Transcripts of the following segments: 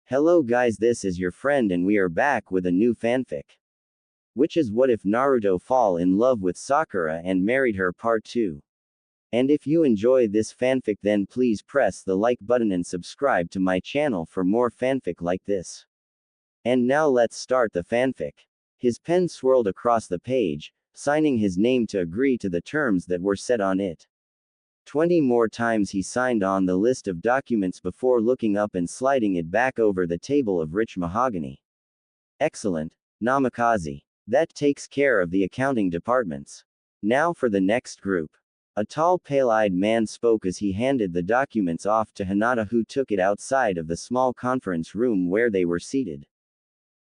Hello guys, this is your friend and we are back with a new fanfic. Which is what if Naruto fall in love with Sakura and married her part 2. And if you enjoy this fanfic then please press the like button and subscribe to my channel for more fanfic like this. And now let's start the fanfic. His pen swirled across the page, signing his name to agree to the terms that were set on it. 20 more times he signed on the list of documents before looking up and sliding it back over the table of rich mahogany. Excellent, Namikaze. That takes care of the accounting departments. Now for the next group. A tall pale-eyed man spoke as he handed the documents off to Hinata, who took it outside of the small conference room where they were seated.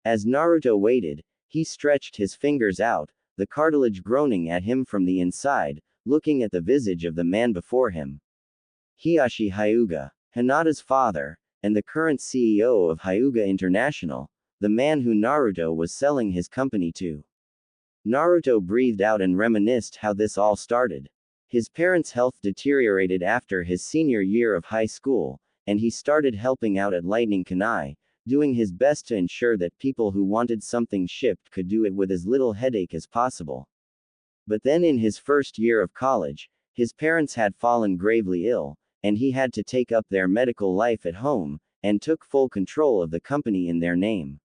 As Naruto waited, he stretched his fingers out, the cartilage groaning at him from the inside, looking at the visage of the man before him. Hiyashi Hyuga, Hinata's father, and the current CEO of Hyuga International, the man who Naruto was selling his company to. Naruto breathed out and reminisced how this all started. His parents' health deteriorated after his senior year of high school, and he started helping out at Lightning Kanai, doing his best to ensure that people who wanted something shipped could do it with as little headache as possible. But then in his first year of college, his parents had fallen gravely ill, and he had to take up their medical life at home, and took full control of the company in their name.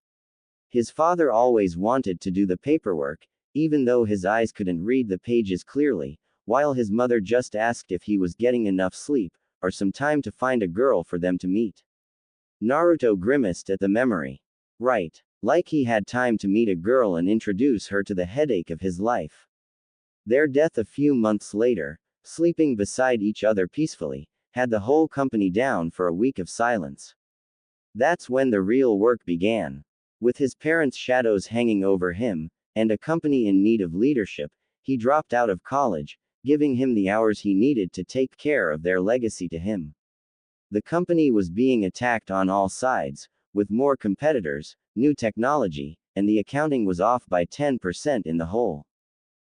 His father always wanted to do the paperwork, even though his eyes couldn't read the pages clearly, while his mother just asked if he was getting enough sleep, or some time to find a girl for them to meet. Naruto grimaced at the memory. Right. Like he had time to meet a girl and introduce her to the headache of his life. Their death a few months later, sleeping beside each other peacefully, had the whole company down for a week of silence. That's when the real work began. With his parents' shadows hanging over him, and a company in need of leadership, he dropped out of college, giving him the hours he needed to take care of their legacy to him. The company was being attacked on all sides, with more competitors, new technology, and the accounting was off by 10% in the hole.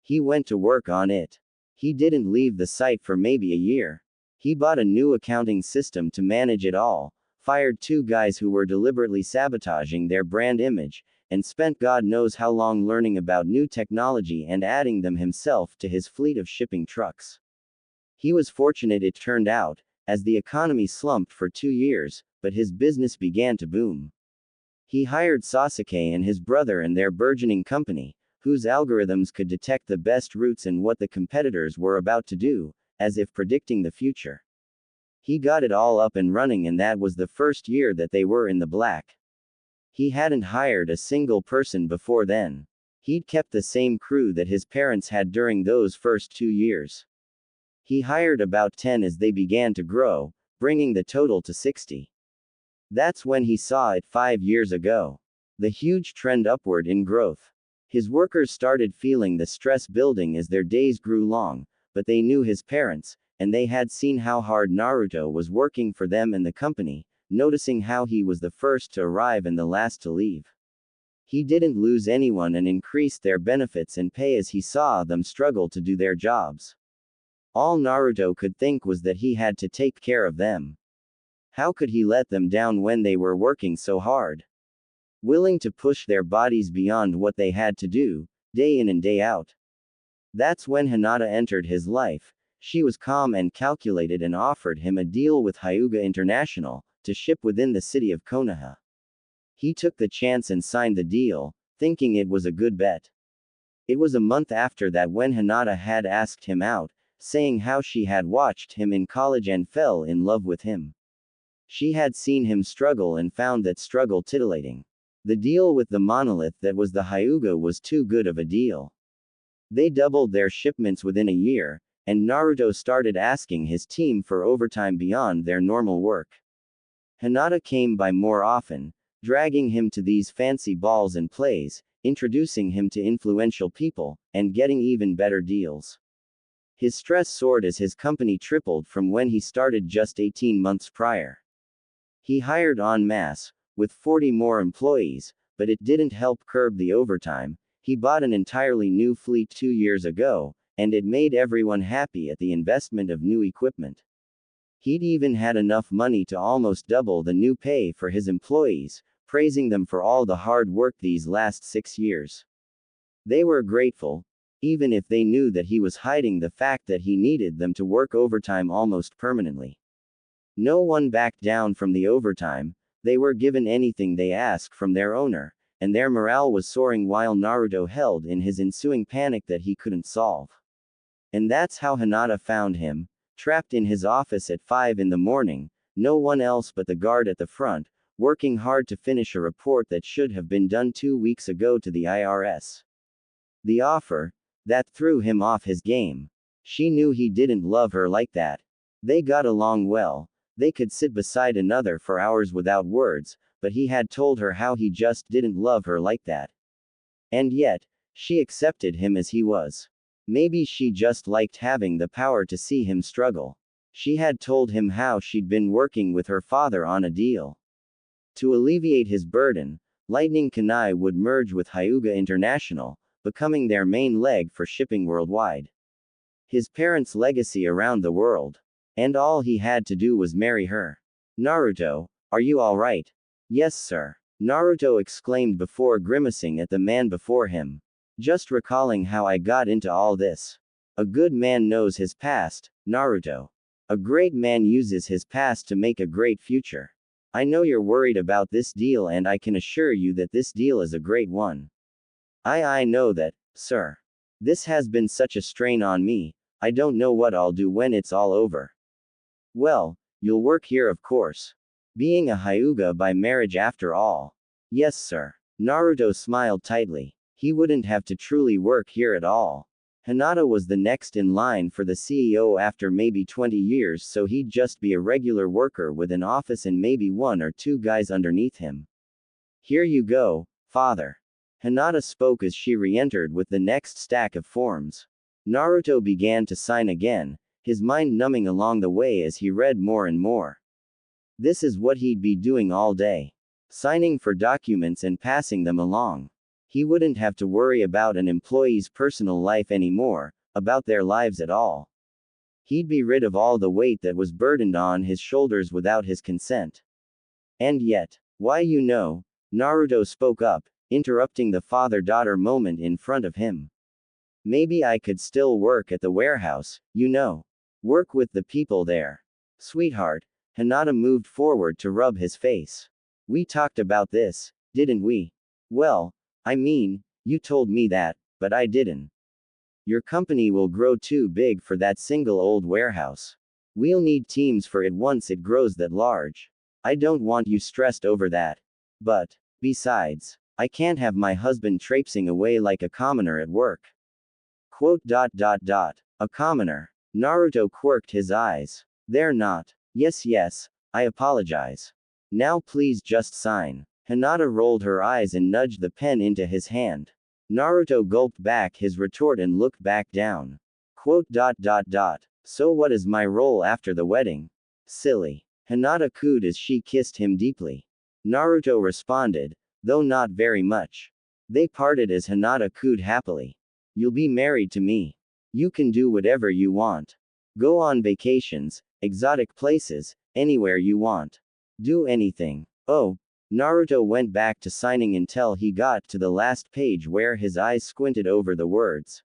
He went to work on it. He didn't leave the site for maybe a year. He bought a new accounting system to manage it all, fired 2 guys who were deliberately sabotaging their brand image, and spent God knows how long learning about new technology and adding them himself to his fleet of shipping trucks. He was fortunate it turned out, as the economy slumped for 2 years, but his business began to boom. He hired Sasuke and his brother and their burgeoning company, whose algorithms could detect the best routes and what the competitors were about to do, as if predicting the future. He got it all up and running, and that was the first year that they were in the black. He hadn't hired a single person before then. He'd kept the same crew that his parents had during those first 2 years. He hired about 10 as they began to grow, bringing the total to 60. That's when he saw it 5 years ago. The huge trend upward in growth. His workers started feeling the stress building as their days grew long, but they knew his parents, and they had seen how hard Naruto was working for them and the company, noticing how he was the first to arrive and the last to leave. He didn't lose anyone and increased their benefits and pay as he saw them struggle to do their jobs. All Naruto could think was that he had to take care of them. How could he let them down when they were working so hard? Willing to push their bodies beyond what they had to do, day in and day out. That's when Hinata entered his life. She was calm and calculated and offered him a deal with Hyuga International, to ship within the city of Konoha. He took the chance and signed the deal, thinking it was a good bet. It was a month after that when Hinata had asked him out, saying how she had watched him in college and fell in love with him. She had seen him struggle and found that struggle titillating. The deal with the monolith that was the Hyuga was too good of a deal. They doubled their shipments within a year, and Naruto started asking his team for overtime beyond their normal work. Hinata came by more often, dragging him to these fancy balls and plays, introducing him to influential people, and getting even better deals. His stress soared as his company tripled from when he started just 18 months prior. He hired en masse, with 40 more employees, but it didn't help curb the overtime. He bought an entirely new fleet 2 years ago, and it made everyone happy at the investment of new equipment. He'd even had enough money to almost double the new pay for his employees, praising them for all the hard work these last 6 years. They were grateful, even if they knew that he was hiding the fact that he needed them to work overtime almost permanently. No one backed down from the overtime, they were given anything they asked from their owner, and their morale was soaring while Naruto held in his ensuing panic that he couldn't solve. And that's how Hinata found him, trapped in his office at 5 in the morning, no one else but the guard at the front, working hard to finish a report that should have been done 2 weeks ago to the IRS. The offer, that threw him off his game. She knew he didn't love her like that. They got along well, they could sit beside another for hours without words, but he had told her how he just didn't love her like that. And yet, she accepted him as he was. Maybe she just liked having the power to see him struggle. She had told him how she'd been working with her father on a deal. To alleviate his burden, Lightning Kanai would merge with Hyuga International, becoming their main leg for shipping worldwide. His parents' legacy around the world. And all he had to do was marry her. Naruto, are you alright? Yes, sir. Naruto exclaimed before grimacing at the man before him. Just recalling how I got into all this. A good man knows his past, Naruto. A great man uses his past to make a great future. I know you're worried about this deal, and I can assure you that this deal is a great one. I know that, sir. This has been such a strain on me, I don't know what I'll do when it's all over. Well, you'll work here, of course. Being a Hyuga by marriage after all. Yes, sir. Naruto smiled tightly. He wouldn't have to truly work here at all. Hinata was the next in line for the CEO after maybe 20 years, so he'd just be a regular worker with an office and maybe 1 or 2 guys underneath him. Here you go, father. Hinata spoke as she re-entered with the next stack of forms. Naruto began to sign again, his mind numbing along the way as he read more and more. This is what he'd be doing all day. Signing for documents and passing them along. He wouldn't have to worry about an employee's personal life anymore, about their lives at all. He'd be rid of all the weight that was burdened on his shoulders without his consent. And yet, Naruto spoke up, interrupting the father-daughter moment in front of him. Maybe I could still work at the warehouse, work with the people there. Sweetheart, Hinata moved forward to rub his face. We talked about this, didn't we? Well, I mean, you told me that, but I didn't. Your company will grow too big for that single old warehouse. We'll need teams for it once it grows that large. I don't want you stressed over that. But, besides, I can't have my husband traipsing away like a commoner at work. A commoner. Naruto quirked his eyes. They're not. Yes, I apologize. Now please just sign. Hinata rolled her eyes and nudged the pen into his hand. Naruto gulped back his retort and looked back down. So what is my role after the wedding? Silly. Hinata cooed as she kissed him deeply. Naruto responded, though not very much. They parted as Hinata cooed happily. You'll be married to me. You can do whatever you want. Go on vacations, exotic places, anywhere you want. Do anything. Oh. Naruto went back to signing until he got to the last page where his eyes squinted over the words.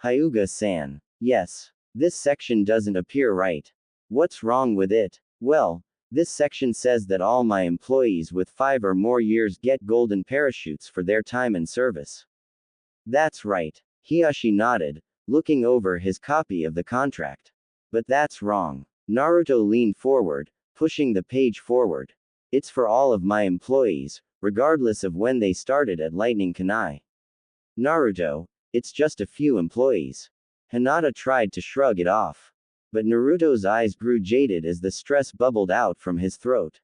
Hyuga-san. Yes. This section doesn't appear right. What's wrong with it? Well, this section says that all my employees with 5 or more years get golden parachutes for their time and service. That's right. Hiyashi nodded, looking over his copy of the contract. But that's wrong. Naruto leaned forward, pushing the page forward. It's for all of my employees, regardless of when they started at Lightning Kanai. Naruto, it's just a few employees. Hinata tried to shrug it off. But Naruto's eyes grew jaded as the stress bubbled out from his throat.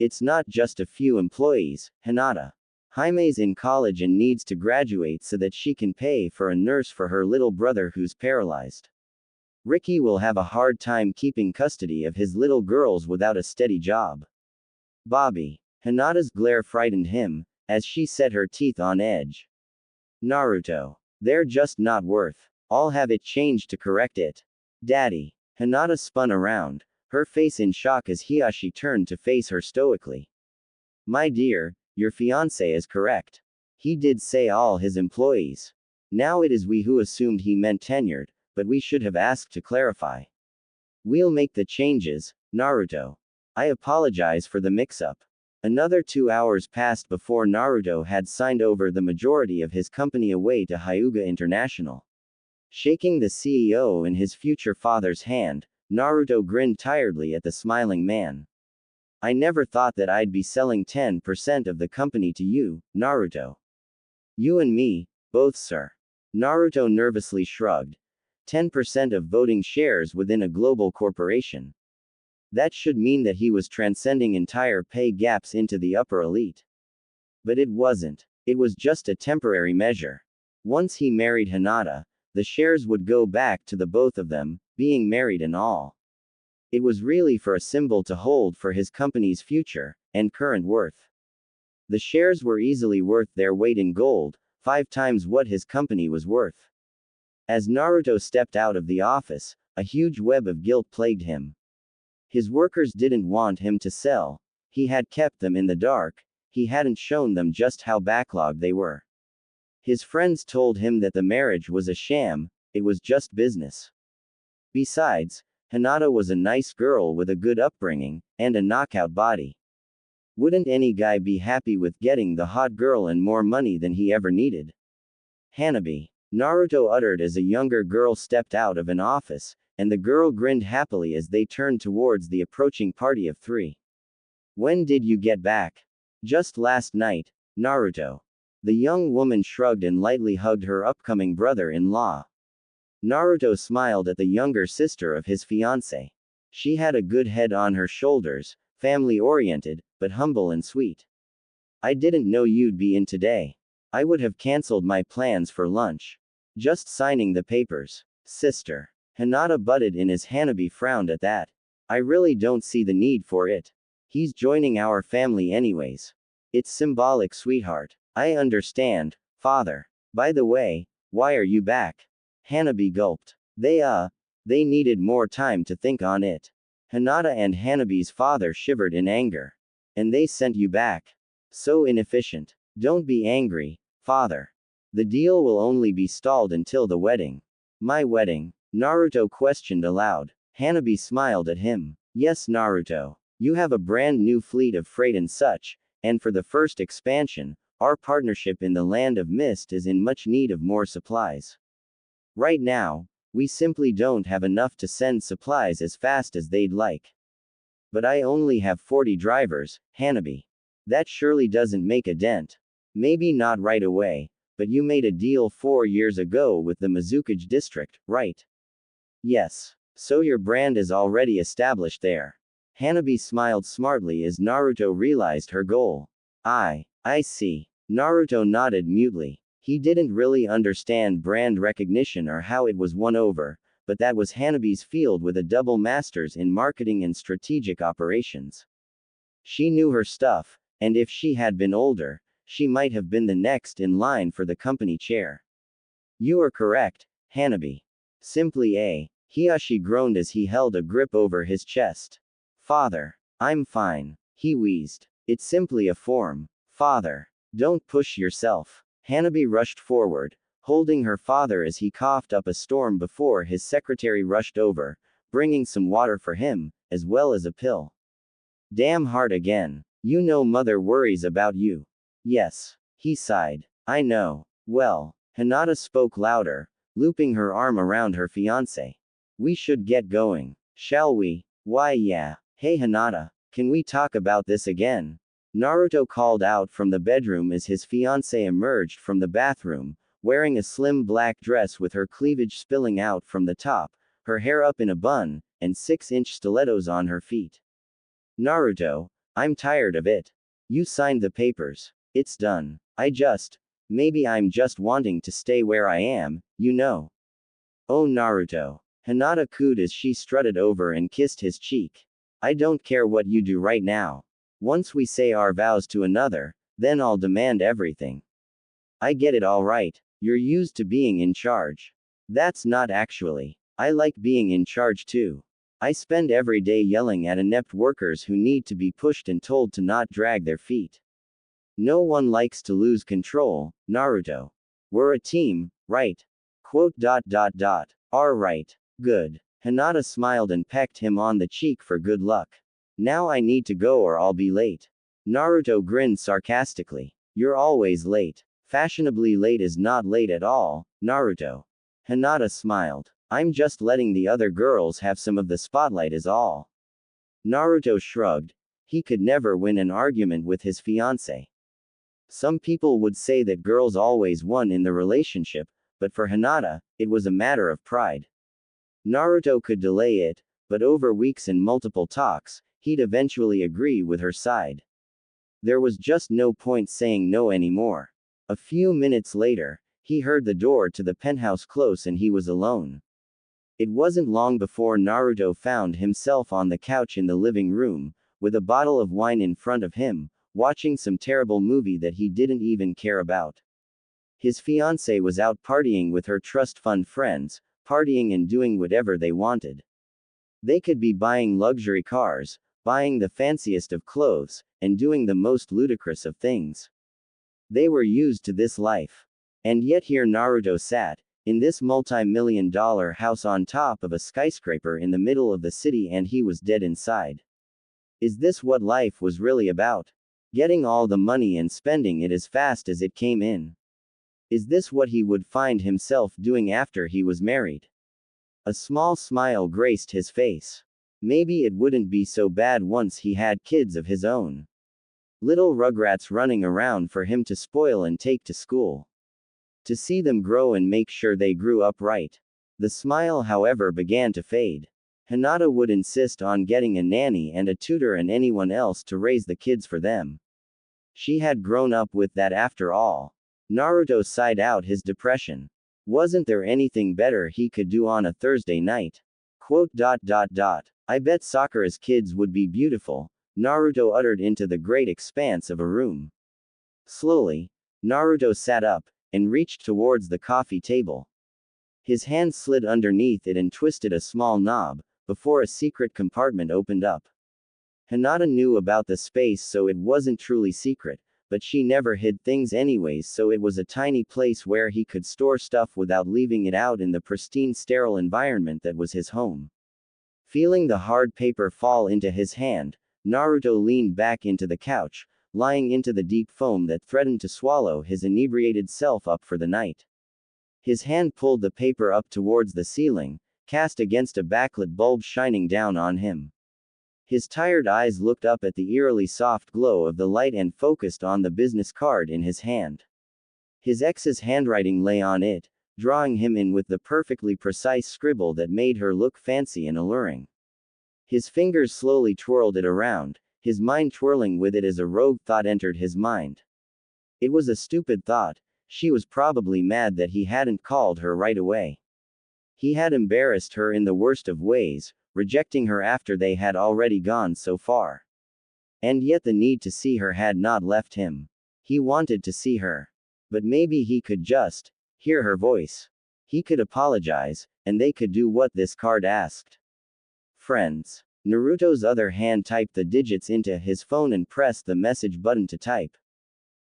It's not just a few employees, Hinata. Jaime's in college and needs to graduate so that she can pay for a nurse for her little brother who's paralyzed. Ricky will have a hard time keeping custody of his little girls without a steady job. Bobby. Hinata's glare frightened him, as she set her teeth on edge. Naruto. They're just not worth. I'll have it changed to correct it. Daddy. Hinata spun around, her face in shock as Hiyashi turned to face her stoically. My dear, your fiancé is correct. He did say all his employees. Now it is we who assumed he meant tenured, but we should have asked to clarify. We'll make the changes, Naruto. I apologize for the mix-up. Another 2 hours passed before Naruto had signed over the majority of his company away to Hyuga International. Shaking the CEO and his future father's hand, Naruto grinned tiredly at the smiling man. I never thought that I'd be selling 10% of the company to you, Naruto. You and me, both, sir. Naruto nervously shrugged. 10% of voting shares within a global corporation. That should mean that he was transcending entire pay gaps into the upper elite. But it wasn't. It was just a temporary measure. Once he married Hinata, the shares would go back to the both of them, being married and all. It was really for a symbol to hold for his company's future and current worth. The shares were easily worth their weight in gold, 5 times what his company was worth. As Naruto stepped out of the office, a huge web of guilt plagued him. His workers didn't want him to sell. He had kept them in the dark. He hadn't shown them just how backlogged they were. His friends told him that the marriage was a sham, it was just business. Besides, Hinata was a nice girl with a good upbringing, and a knockout body. Wouldn't any guy be happy with getting the hot girl and more money than he ever needed? Hanabi. Naruto uttered as a younger girl stepped out of an office, and the girl grinned happily as they turned towards the approaching party of 3. When did you get back? Just last night, Naruto. The young woman shrugged and lightly hugged her upcoming brother-in-law. Naruto smiled at the younger sister of his fiancé. She had a good head on her shoulders, family-oriented, but humble and sweet. I didn't know you'd be in today. I would have cancelled my plans for lunch. Just signing the papers. Sister. Hinata butted in as Hanabi frowned at that. I really don't see the need for it. He's joining our family anyways. It's symbolic, sweetheart. I understand, father. By the way, why are you back? Hanabi gulped. They needed more time to think on it. Hinata and Hanabi's father shivered in anger. And they sent you back. So inefficient. Don't be angry, father. The deal will only be stalled until the wedding. My wedding? Naruto questioned aloud. Hanabi smiled at him. Yes, Naruto. You have a brand new fleet of freight and such, and for the first expansion, our partnership in the Land of Mist is in much need of more supplies. Right now, we simply don't have enough to send supplies as fast as they'd like. But I only have 40 drivers, Hanabi. That surely doesn't make a dent. Maybe not right away, but you made a deal 4 years ago with the Mizukage district, right? Yes. So your brand is already established there. Hanabi smiled smartly as Naruto realized her goal. I see. Naruto nodded mutely. He didn't really understand brand recognition or how it was won over, but that was Hanabi's field with a double master's in marketing and strategic operations. She knew her stuff, and if she had been older, she might have been the next in line for the company chair. You are correct, Hanabi. Simply Hiyashi groaned as he held a grip over his chest. Father. I'm fine. He wheezed. It's simply a form. Father. Don't push yourself. Hanabi rushed forward, holding her father as he coughed up a storm before his secretary rushed over, bringing some water for him, as well as a pill. Damn hard again. You know mother worries about you. Yes. He sighed. I know. Well. Hinata spoke louder, looping her arm around her fiancé. We should get going. Shall we? Why yeah. Hey Hinata, can we talk about this again? Naruto called out from the bedroom as his fiancée emerged from the bathroom, wearing a slim black dress with her cleavage spilling out from the top, her hair up in a bun, and 6-inch stilettos on her feet. Naruto, I'm tired of it. You signed the papers. It's done. Maybe I'm just wanting to stay where I am, you know. Oh Naruto. Hinata cooed as she strutted over and kissed his cheek. I don't care what you do right now. Once we say our vows to another, then I'll demand everything. I get it all right. You're used to being in charge. That's not actually. I like being in charge too. I spend every day yelling at inept workers who need to be pushed and told to not drag their feet. No one likes to lose control, Naruto. We're a team, right? Quote. Right. Good. Hinata smiled and pecked him on the cheek for good luck. Now I need to go or I'll be late. Naruto grinned sarcastically. You're always late. Fashionably late is not late at all, Naruto. Hinata smiled. I'm just letting the other girls have some of the spotlight is all. Naruto shrugged. He could never win an argument with his fiancée. Some people would say that girls always won in the relationship, but for Hinata, it was a matter of pride. Naruto could delay it, but over weeks and multiple talks, he'd eventually agree with her side. There was just no point saying no anymore. A few minutes later, he heard the door to the penthouse close and he was alone. It wasn't long before Naruto found himself on the couch in the living room, with a bottle of wine in front of him, watching some terrible movie that he didn't even care about. His fiancée was out partying with her trust fund friends, partying and doing whatever they wanted. They could be buying luxury cars, buying the fanciest of clothes, and doing the most ludicrous of things. They were used to this life. And yet here Naruto sat, in this multi-million-dollar house on top of a skyscraper in the middle of the city, and he was dead inside. Is this what life was really about? Getting all the money and spending it as fast as it came in. Is this what he would find himself doing after he was married? A small smile graced his face. Maybe it wouldn't be so bad once he had kids of his own. Little rugrats running around for him to spoil and take to school. To see them grow and make sure they grew up right. The smile, however, began to fade. Hinata would insist on getting a nanny and a tutor and anyone else to raise the kids for them. She had grown up with that after all. Naruto sighed out his depression. Wasn't there anything better he could do on a Thursday night? Quote. I bet Sakura's kids would be beautiful, Naruto uttered into the great expanse of a room. Slowly, Naruto sat up, and reached towards the coffee table. His hand slid underneath it and twisted a small knob, before a secret compartment opened up. Hinata knew about the space, so it wasn't truly secret, but she never hid things anyways, so it was a tiny place where he could store stuff without leaving it out in the pristine sterile environment that was his home. Feeling the hard paper fall into his hand, Naruto leaned back into the couch, lying into the deep foam that threatened to swallow his inebriated self up for the night. His hand pulled the paper up towards the ceiling, cast against a backlit bulb shining down on him. His tired eyes looked up at the eerily soft glow of the light and focused on the business card in his hand. His ex's handwriting lay on it, drawing him in with the perfectly precise scribble that made her look fancy and alluring. His fingers slowly twirled it around, his mind twirling with it as a rogue thought entered his mind. It was a stupid thought. She was probably mad that he hadn't called her right away. He had embarrassed her in the worst of ways, rejecting her after they had already gone so far. And yet the need to see her had not left him. He wanted to see her. But maybe he could just hear her voice. He could apologize, and they could do what this card asked. Friends. Naruto's other hand typed the digits into his phone and pressed the message button to type.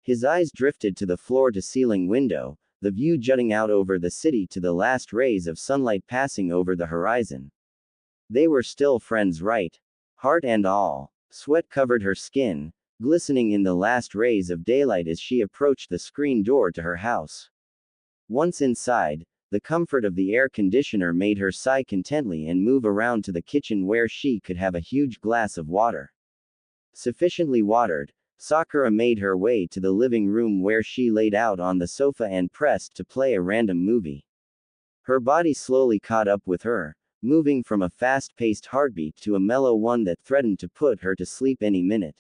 His eyes drifted to the floor-to-ceiling window, the view jutting out over the city to the last rays of sunlight passing over the horizon. They were still friends, right? Heart and all. Sweat covered her skin, glistening in the last rays of daylight as she approached the screen door to her house. Once inside, the comfort of the air conditioner made her sigh contentedly and move around to the kitchen where she could have a huge glass of water. Sufficiently watered, Sakura made her way to the living room where she laid out on the sofa and pressed to play a random movie. Her body slowly caught up with her, moving from a fast-paced heartbeat to a mellow one that threatened to put her to sleep any minute.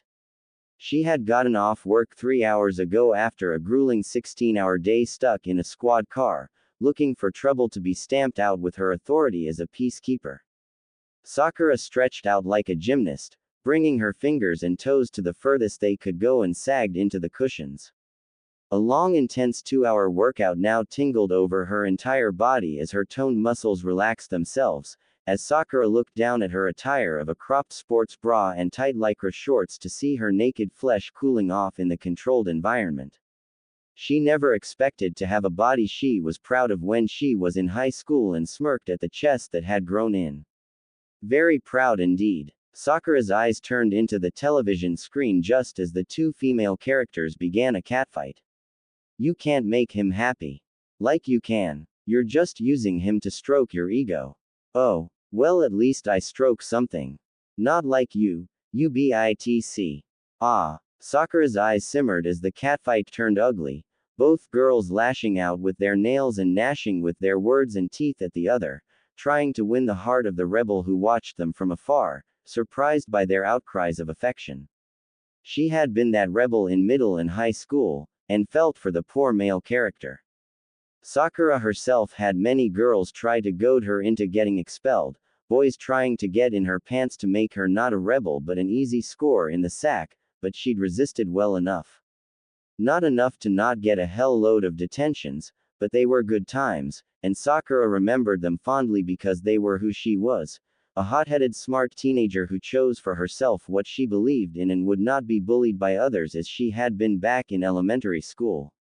She had gotten off work 3 hours ago after a grueling 16-hour day stuck in a squad car, looking for trouble to be stamped out with her authority as a peacekeeper. Sakura stretched out like a gymnast, bringing her fingers and toes to the furthest they could go and sagged into the cushions. A long intense 2-hour workout now tingled over her entire body as her toned muscles relaxed themselves, as Sakura looked down at her attire of a cropped sports bra and tight lycra shorts to see her naked flesh cooling off in the controlled environment. She never expected to have a body she was proud of when she was in high school and smirked at the chest that had grown in. Very proud indeed. Sakura's eyes turned into the television screen just as the two female characters began a catfight. You can't make him happy. Like you can. You're just using him to stroke your ego. Oh, well, at least I stroke something. Not like you, bitch. Ah. Sakura's eyes simmered as the catfight turned ugly, both girls lashing out with their nails and gnashing with their words and teeth at the other, trying to win the heart of the rebel who watched them from afar, surprised by their outcries of affection. She had been that rebel in middle and high school, and felt for the poor male character. Sakura herself had many girls try to goad her into getting expelled, boys trying to get in her pants to make her not a rebel but an easy score in the sack, but she'd resisted well enough. Not enough to not get a hell load of detentions, but they were good times, and Sakura remembered them fondly because they were who she was, a hot-headed smart teenager who chose for herself what she believed in and would not be bullied by others as she had been back in elementary school.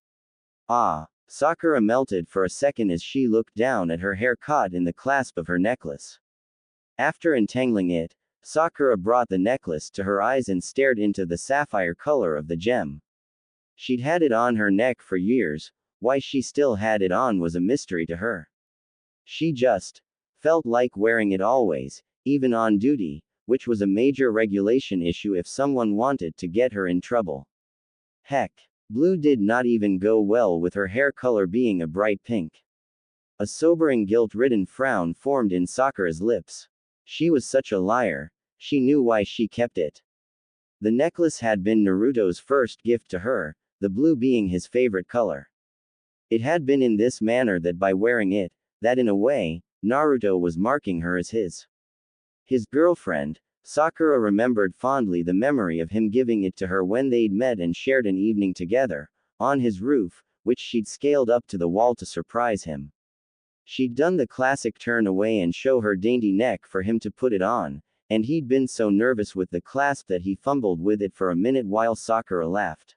Ah. Sakura melted for a second as she looked down at her hair caught in the clasp of her necklace. After entangling it, Sakura brought the necklace to her eyes and stared into the sapphire color of the gem. She'd had it on her neck for years, why she still had it on was a mystery to her. She just felt like wearing it always, even on duty, which was a major regulation issue if someone wanted to get her in trouble. Heck. Blue did not even go well with her hair color being a bright pink. A sobering guilt-ridden frown formed in Sakura's lips. She was such a liar. She knew why she kept it. The necklace had been Naruto's first gift to her, the blue being his favorite color. It had been in this manner that by wearing it, that in a way, Naruto was marking her as his girlfriend. Sakura remembered fondly the memory of him giving it to her when they'd met and shared an evening together, on his roof, which she'd scaled up to the wall to surprise him. She'd done the classic turn away and show her dainty neck for him to put it on, and he'd been so nervous with the clasp that he fumbled with it for a minute while Sakura laughed.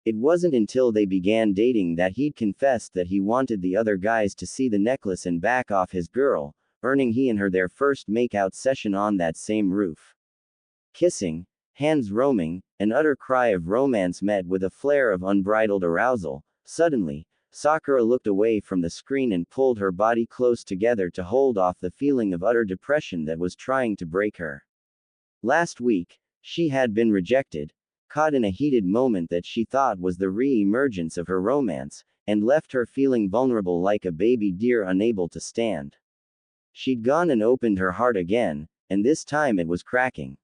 It wasn't until they began dating that he'd confessed that he wanted the other guys to see the necklace and back off his girl, earning he and her their first make-out session on that same roof. Kissing, hands roaming, an utter cry of romance met with a flare of unbridled arousal. Suddenly, Sakura looked away from the screen and pulled her body close together to hold off the feeling of utter depression that was trying to break her. Last week, she had been rejected, caught in a heated moment that she thought was the re-emergence of her romance, and left her feeling vulnerable like a baby deer unable to stand. She'd gone and opened her heart again, and this time it was cracking.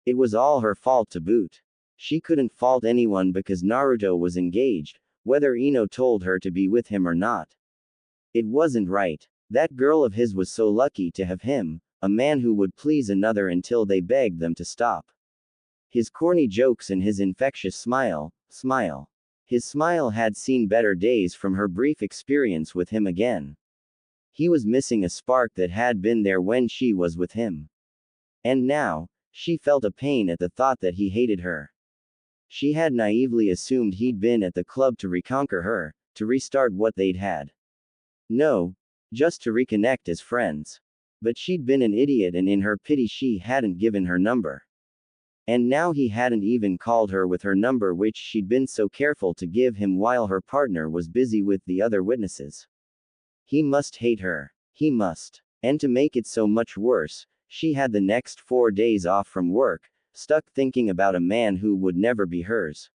It was all her fault to boot. She couldn't fault anyone because Naruto was engaged, whether Ino told her to be with him or not. It wasn't right. That girl of his was so lucky to have him, a man who would please another until they begged them to stop. His corny jokes and his infectious smile. His smile had seen better days from her brief experience with him again. He was missing a spark that had been there when she was with him. And now, she felt a pain at the thought that he hated her. She had naively assumed he'd been at the club to reconquer her, to restart what they'd had. No, just to reconnect as friends. But she'd been an idiot and in her pity she hadn't given her number. And now he hadn't even called her with her number which she'd been so careful to give him while her partner was busy with the other witnesses. He must hate her. He must. And to make it so much worse, she had the next 4 days off from work, stuck thinking about a man who would never be hers.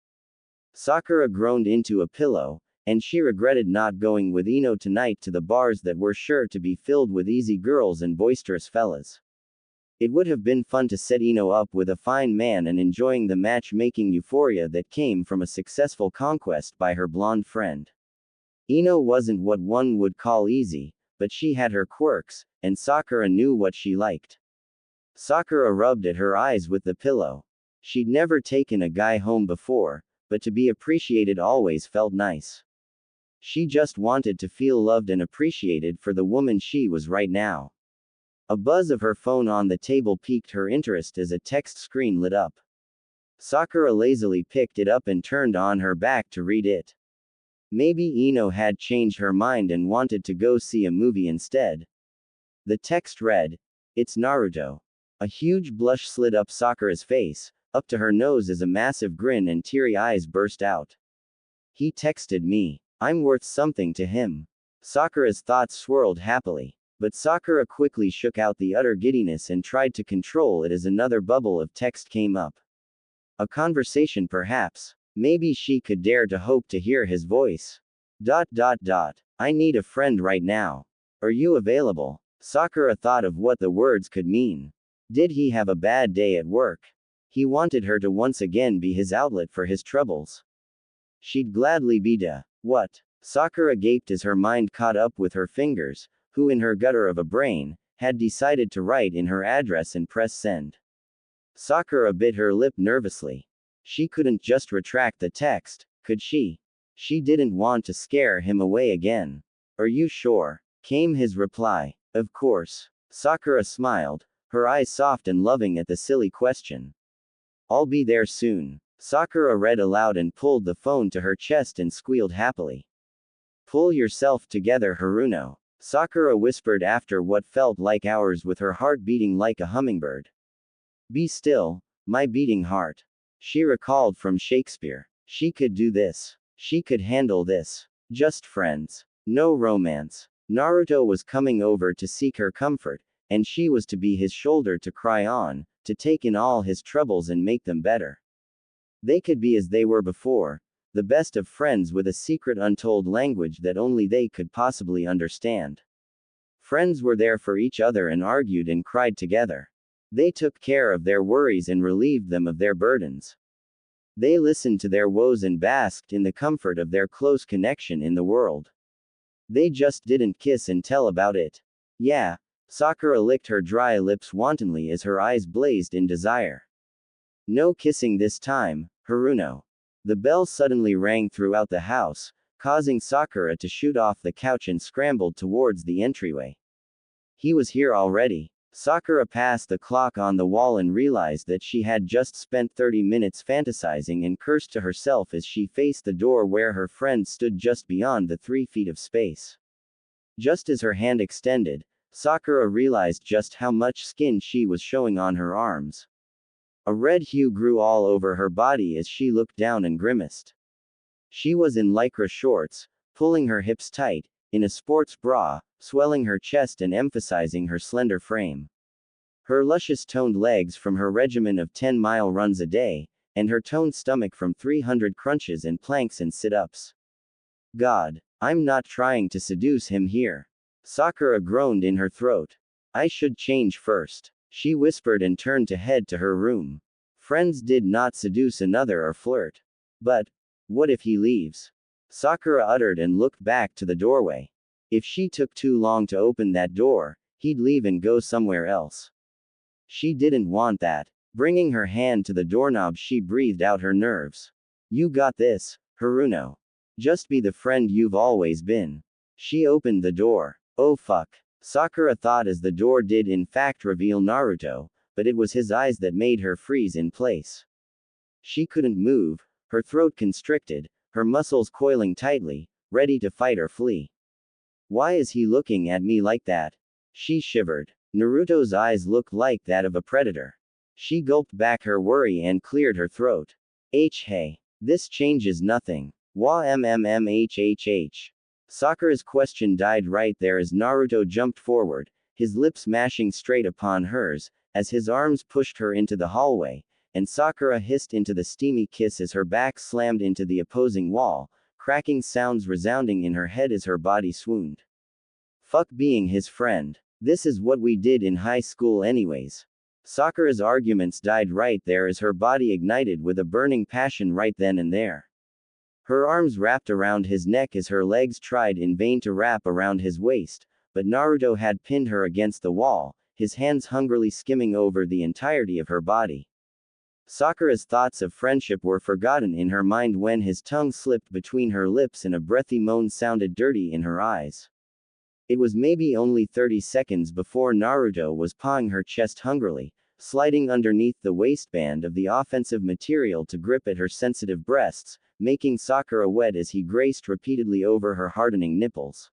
Sakura groaned into a pillow, and she regretted not going with Ino tonight to the bars that were sure to be filled with easy girls and boisterous fellas. It would have been fun to set Ino up with a fine man and enjoying the matchmaking euphoria that came from a successful conquest by her blonde friend. Ino wasn't what one would call easy, but she had her quirks, and Sakura knew what she liked. Sakura rubbed at her eyes with the pillow. She'd never taken a guy home before, but to be appreciated always felt nice. She just wanted to feel loved and appreciated for the woman she was right now. A buzz of her phone on the table piqued her interest as a text screen lit up. Sakura lazily picked it up and turned on her back to read it. Maybe Ino had changed her mind and wanted to go see a movie instead. The text read, "It's Naruto." A huge blush slid up Sakura's face, up to her nose as a massive grin and teary eyes burst out. He texted me. I'm worth something to him. Sakura's thoughts swirled happily. But Sakura quickly shook out the utter giddiness and tried to control it as another bubble of text came up. A conversation perhaps. Maybe she could dare to hope to hear his voice. I need a friend right now. Are you available? Sakura thought of what the words could mean. Did he have a bad day at work? He wanted her to once again be his outlet for his troubles. She'd gladly be to. What? Sakura gaped as her mind caught up with her fingers, who in her gutter of a brain, had decided to write in her address and press send. Sakura bit her lip nervously. She couldn't just retract the text, could she? She didn't want to scare him away again. Are you sure? Came his reply. Of course. Sakura smiled, her eyes soft and loving at the silly question. I'll be there soon. Sakura read aloud and pulled the phone to her chest and squealed happily. Pull yourself together, Haruno. Sakura whispered after what felt like hours with her heart beating like a hummingbird. Be still, my beating heart. She recalled from Shakespeare. She could do this. She could handle this. Just friends. No romance. Naruto was coming over to seek her comfort, and she was to be his shoulder to cry on, to take in all his troubles and make them better. They could be as they were before, the best of friends with a secret untold language that only they could possibly understand. Friends were there for each other and argued and cried together. They took care of their worries and relieved them of their burdens. They listened to their woes and basked in the comfort of their close connection in the world. They just didn't kiss and tell about it. Yeah. Sakura licked her dry lips wantonly as her eyes blazed in desire. No kissing this time, Haruno. The bell suddenly rang throughout the house, causing Sakura to shoot off the couch and scrambled towards the entryway. He was here already. Sakura passed the clock on the wall and realized that she had just spent 30 minutes fantasizing and cursed to herself as she faced the door where her friend stood just beyond the 3 feet of space. Just as her hand extended, Sakura realized just how much skin she was showing on her arms. A red hue grew all over her body as she looked down and grimaced. She was in lycra shorts, pulling her hips tight, in a sports bra, swelling her chest and emphasizing her slender frame. Her luscious toned legs from her regimen of 10-mile runs a day, and her toned stomach from 300 crunches and planks and sit-ups. God, I'm not trying to seduce him here. Sakura groaned in her throat. I should change first. She whispered and turned to head to her room. Friends did not seduce another or flirt. But, what if he leaves? Sakura uttered and looked back to the doorway. If she took too long to open that door, he'd leave and go somewhere else. She didn't want that. Bringing her hand to the doorknob, she breathed out her nerves. You got this, Haruno. Just be the friend you've always been. She opened the door. Oh fuck. Sakura thought as the door did in fact reveal Naruto, but it was his eyes that made her freeze in place. She couldn't move, her throat constricted, her muscles coiling tightly, ready to fight or flee. Why is he looking at me like that? She shivered. Naruto's eyes looked like that of a predator. She gulped back her worry and cleared her throat. Hey. This changes nothing. Wha mmhhh. Sakura's question died right there as Naruto jumped forward, his lips mashing straight upon hers, as his arms pushed her into the hallway, and Sakura hissed into the steamy kiss as her back slammed into the opposing wall, cracking sounds resounding in her head as her body swooned. Fuck being his friend. This is what we did in high school anyways. Sakura's arguments died right there as her body ignited with a burning passion right then and there. Her arms wrapped around his neck as her legs tried in vain to wrap around his waist, but Naruto had pinned her against the wall, his hands hungrily skimming over the entirety of her body. Sakura's thoughts of friendship were forgotten in her mind when his tongue slipped between her lips and a breathy moan sounded dirty in her eyes. It was maybe only 30 seconds before Naruto was pawing her chest hungrily, sliding underneath the waistband of the offensive material to grip at her sensitive breasts, making Sakura wet as he graced repeatedly over her hardening nipples.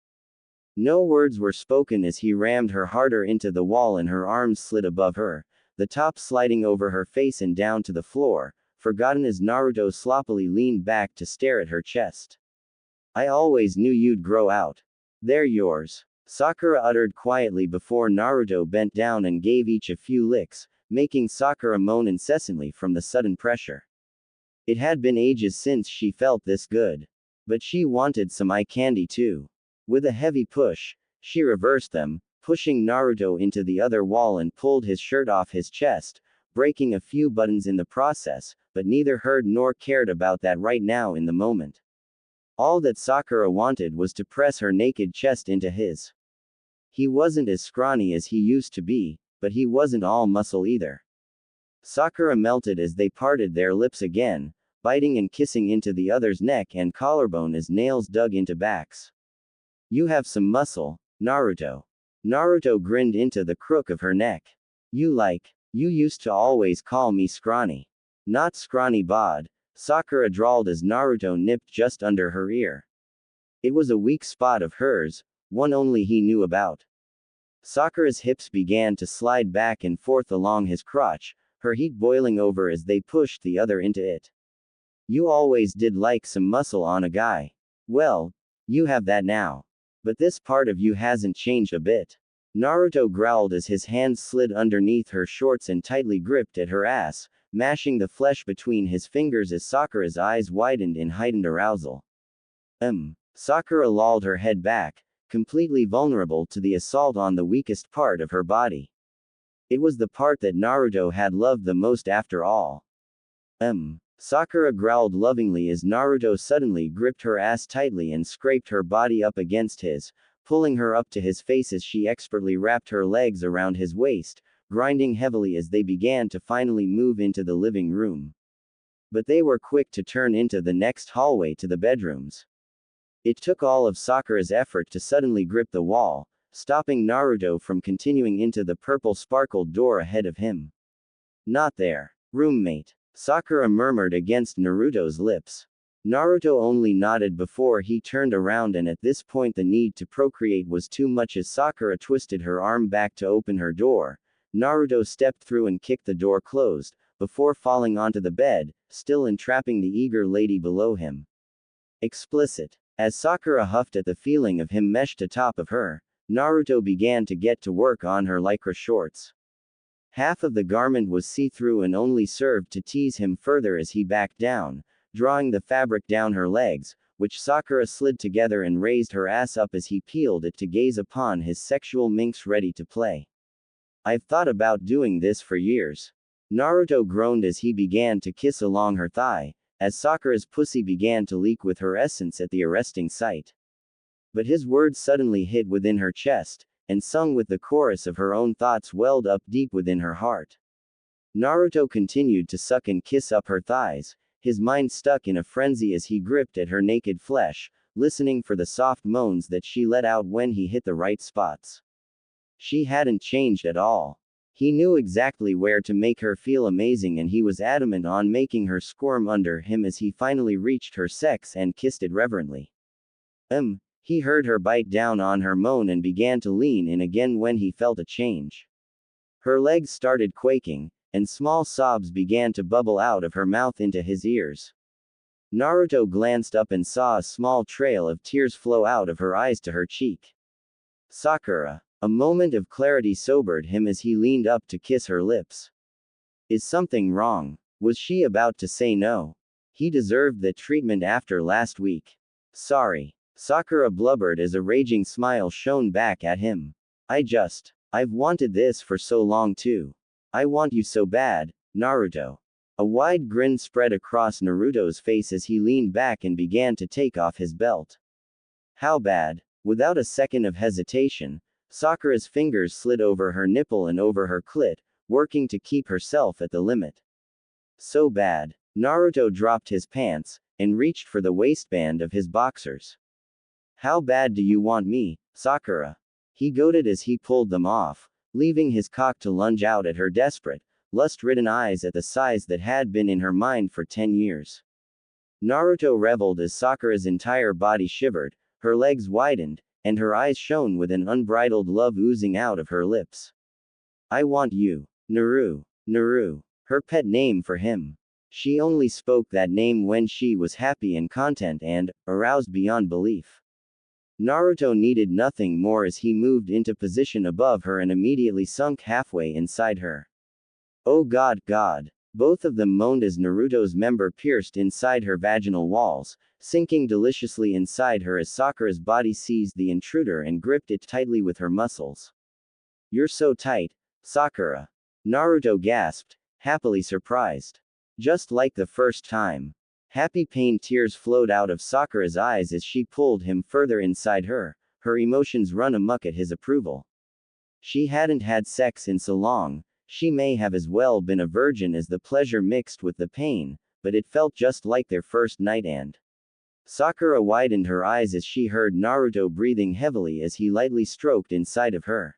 No words were spoken as he rammed her harder into the wall and her arms slid above her, the top sliding over her face and down to the floor, forgotten as Naruto sloppily leaned back to stare at her chest. I always knew you'd grow out. They're yours. Sakura uttered quietly before Naruto bent down and gave each a few licks, making Sakura moan incessantly from the sudden pressure. It had been ages since she felt this good. But she wanted some eye candy too. With a heavy push, she reversed them, pushing Naruto into the other wall and pulled his shirt off his chest, breaking a few buttons in the process, but neither heard nor cared about that right now in the moment. All that Sakura wanted was to press her naked chest into his. He wasn't as scrawny as he used to be, but he wasn't all muscle either. Sakura melted as they parted their lips again, biting and kissing into the other's neck and collarbone as nails dug into backs. You have some muscle, Naruto. Naruto grinned into the crook of her neck. You used to always call me scrawny. Not scrawny bod, Sakura drawled as Naruto nipped just under her ear. It was a weak spot of hers, one only he knew about. Sakura's hips began to slide back and forth along his crotch, her heat boiling over as they pushed the other into it. You always did like some muscle on a guy. Well, you have that now. But this part of you hasn't changed a bit. Naruto growled as his hands slid underneath her shorts and tightly gripped at her ass, mashing the flesh between his fingers as Sakura's eyes widened in heightened arousal. Sakura lolled her head back, completely vulnerable to the assault on the weakest part of her body. It was the part that Naruto had loved the most after all. Sakura growled lovingly as Naruto suddenly gripped her ass tightly and scraped her body up against his, pulling her up to his face as she expertly wrapped her legs around his waist, grinding heavily as they began to finally move into the living room. But they were quick to turn into the next hallway to the bedrooms. It took all of Sakura's effort to suddenly grip the wall, stopping Naruto from continuing into the purple sparkled door ahead of him. Not there. Roommate. Sakura murmured against Naruto's lips. Naruto only nodded before he turned around, and at this point the need to procreate was too much as Sakura twisted her arm back to open her door. Naruto stepped through and kicked the door closed, before falling onto the bed, still entrapping the eager lady below him. Explicit. As Sakura huffed at the feeling of him meshed atop of her, Naruto began to get to work on her lycra shorts. Half of the garment was see-through and only served to tease him further as he backed down, drawing the fabric down her legs, which Sakura slid together and raised her ass up as he peeled it to gaze upon his sexual minx ready to play. I've thought about doing this for years. Naruto groaned as he began to kiss along her thigh, as Sakura's pussy began to leak with her essence at the arresting sight. But his words suddenly hit within her chest, and sung with the chorus of her own thoughts welled up deep within her heart. Naruto continued to suck and kiss up her thighs, his mind stuck in a frenzy as he gripped at her naked flesh, listening for the soft moans that she let out when he hit the right spots. She hadn't changed at all. He knew exactly where to make her feel amazing, and he was adamant on making her squirm under him as he finally reached her sex and kissed it reverently. He heard her bite down on her moan and began to lean in again when he felt a change. Her legs started quaking, and small sobs began to bubble out of her mouth into his ears. Naruto glanced up and saw a small trail of tears flow out of her eyes to her cheek. Sakura. A moment of clarity sobered him as he leaned up to kiss her lips. Is something wrong? Was she about to say no? He deserved that treatment after last week. Sorry. Sakura blubbered as a raging smile shone back at him. I've wanted this for so long too. I want you so bad, Naruto. A wide grin spread across Naruto's face as he leaned back and began to take off his belt. How bad? Without a second of hesitation, Sakura's fingers slid over her nipple and over her clit, working to keep herself at the limit. So bad. Naruto dropped his pants, and reached for the waistband of his boxers. How bad do you want me, Sakura? He goaded as he pulled them off, leaving his cock to lunge out at her desperate, lust-ridden eyes at the size that had been in her mind for 10 years. Naruto reveled as Sakura's entire body shivered, her legs widened, and her eyes shone with an unbridled love oozing out of her lips. I want you. Naru. Naru. Her pet name for him. She only spoke that name when she was happy and content and, aroused beyond belief. Naruto needed nothing more as he moved into position above her and immediately sunk halfway inside her. Oh God, God. Both of them moaned as Naruto's member pierced inside her vaginal walls, sinking deliciously inside her as Sakura's body seized the intruder and gripped it tightly with her muscles. You're so tight, Sakura. Naruto gasped, happily surprised. Just like the first time. Happy pain tears flowed out of Sakura's eyes as she pulled him further inside her, her emotions run amok at his approval. She hadn't had sex in so long, she may have as well been a virgin as the pleasure mixed with the pain, but it felt just like their first night and. Sakura widened her eyes as she heard Naruto breathing heavily as he lightly stroked inside of her.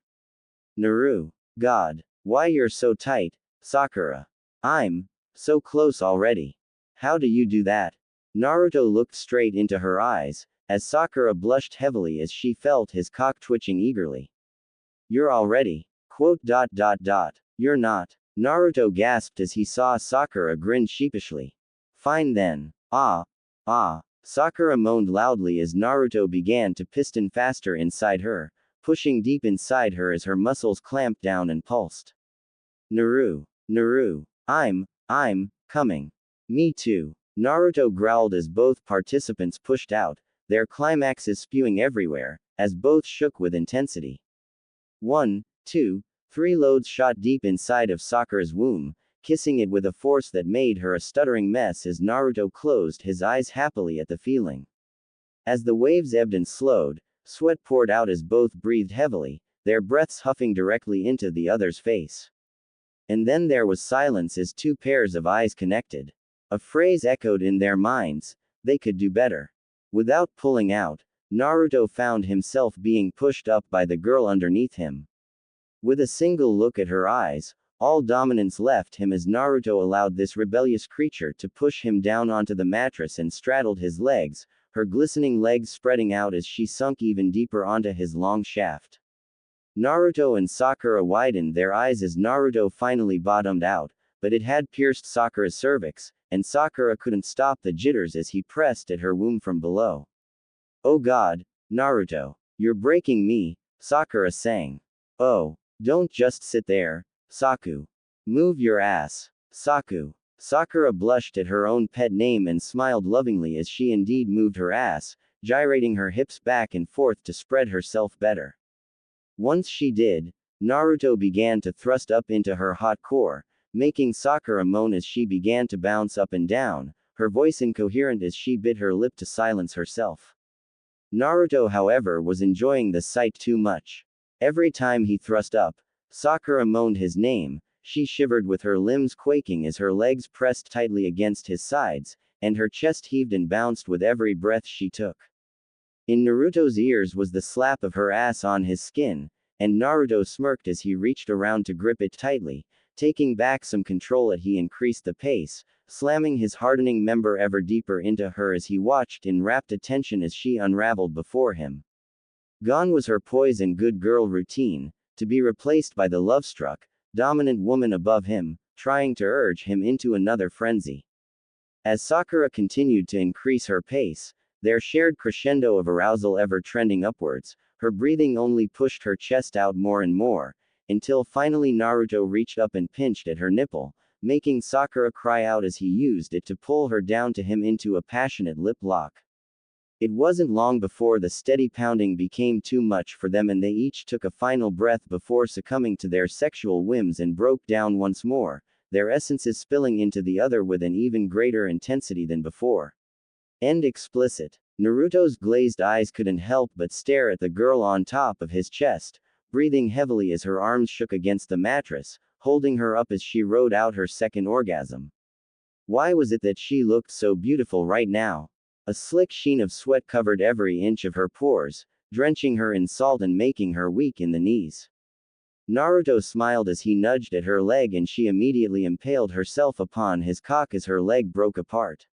Naru. God. Why you're so tight, Sakura. I'm so close already. How do you do that? Naruto looked straight into her eyes, as Sakura blushed heavily as she felt his cock twitching eagerly. You're already. You're not. Naruto gasped as he saw Sakura grin sheepishly. Fine then. Ah. Sakura moaned loudly as Naruto began to piston faster inside her, pushing deep inside her as her muscles clamped down and pulsed. Naru. I'm coming. Me too. Naruto growled as both participants pushed out, their climaxes spewing everywhere, as both shook with intensity. 1, 2, 3 loads shot deep inside of Sakura's womb, kissing it with a force that made her a stuttering mess as Naruto closed his eyes happily at the feeling. As the waves ebbed and slowed, sweat poured out as both breathed heavily, their breaths huffing directly into the other's face. And then there was silence as two pairs of eyes connected. A phrase echoed in their minds, they could do better. Without pulling out, Naruto found himself being pushed up by the girl underneath him. With a single look at her eyes, all dominance left him as Naruto allowed this rebellious creature to push him down onto the mattress and straddled his legs, her glistening legs spreading out as she sunk even deeper onto his long shaft. Naruto and Sakura widened their eyes as Naruto finally bottomed out, but it had pierced Sakura's cervix, and Sakura couldn't stop the jitters as he pressed at her womb from below. Oh God, Naruto. You're breaking me, Sakura sang. Oh. Don't just sit there, Saku. Move your ass, Saku. Sakura blushed at her own pet name and smiled lovingly as she indeed moved her ass, gyrating her hips back and forth to spread herself better. Once she did, Naruto began to thrust up into her hot core, making Sakura moan as she began to bounce up and down, her voice incoherent as she bit her lip to silence herself. Naruto, however, was enjoying the sight too much. Every time he thrust up, Sakura moaned his name, she shivered with her limbs quaking as her legs pressed tightly against his sides, and her chest heaved and bounced with every breath she took. In Naruto's ears was the slap of her ass on his skin, and Naruto smirked as he reached around to grip it tightly, taking back some control as he increased the pace, slamming his hardening member ever deeper into her as he watched in rapt attention as she unraveled before him. Gone was her poise and good girl routine, to be replaced by the love-struck, dominant woman above him, trying to urge him into another frenzy. As Sakura continued to increase her pace, their shared crescendo of arousal ever trending upwards, her breathing only pushed her chest out more and more, until finally Naruto reached up and pinched at her nipple, making Sakura cry out as he used it to pull her down to him into a passionate lip lock. It wasn't long before the steady pounding became too much for them and they each took a final breath before succumbing to their sexual whims and broke down once more, their essences spilling into the other with an even greater intensity than before. End explicit. Naruto's glazed eyes couldn't help but stare at the girl on top of his chest, breathing heavily as her arms shook against the mattress, holding her up as she rode out her second orgasm. Why was it that she looked so beautiful right now? A slick sheen of sweat covered every inch of her pores, drenching her in salt and making her weak in the knees. Naruto smiled as he nudged at her leg and she immediately impaled herself upon his cock as her leg broke apart.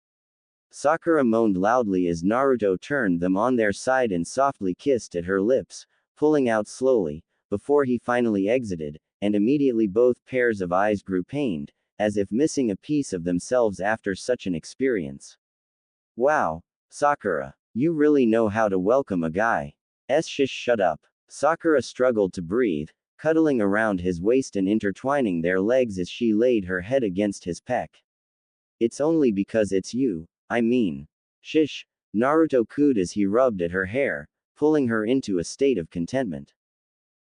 Sakura moaned loudly as Naruto turned them on their side and softly kissed at her lips, pulling out slowly, before he finally exited, and immediately both pairs of eyes grew pained, as if missing a piece of themselves after such an experience. Wow, Sakura, you really know how to welcome a guy. Shish, shut up. Sakura struggled to breathe, cuddling around his waist and intertwining their legs as she laid her head against his peck. It's only because it's you, I mean. Shish, Naruto cooed as he rubbed at her hair, pulling her into a state of contentment.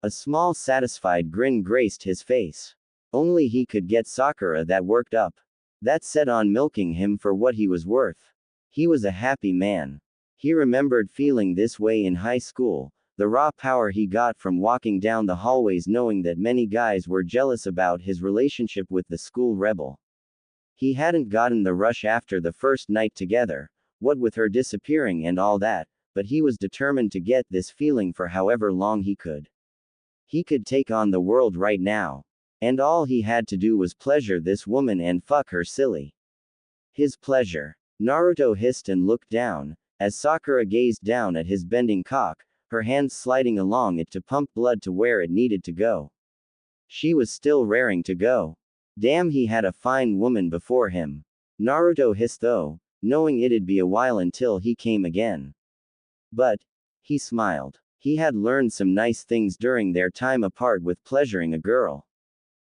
A small satisfied grin graced his face. Only he could get Sakura that worked up. That set on milking him for what he was worth. He was a happy man. He remembered feeling this way in high school, the raw power he got from walking down the hallways knowing that many guys were jealous about his relationship with the school rebel. He hadn't gotten the rush after the first night together, what with her disappearing and all that, but he was determined to get this feeling for however long he could. He could take on the world right now. And all he had to do was pleasure this woman and fuck her silly. His pleasure. Naruto hissed and looked down, as Sakura gazed down at his bending cock, her hands sliding along it to pump blood to where it needed to go. She was still raring to go. Damn, he had a fine woman before him. Naruto hissed though, knowing it'd be a while until he came again. But, he smiled. He had learned some nice things during their time apart with pleasuring a girl.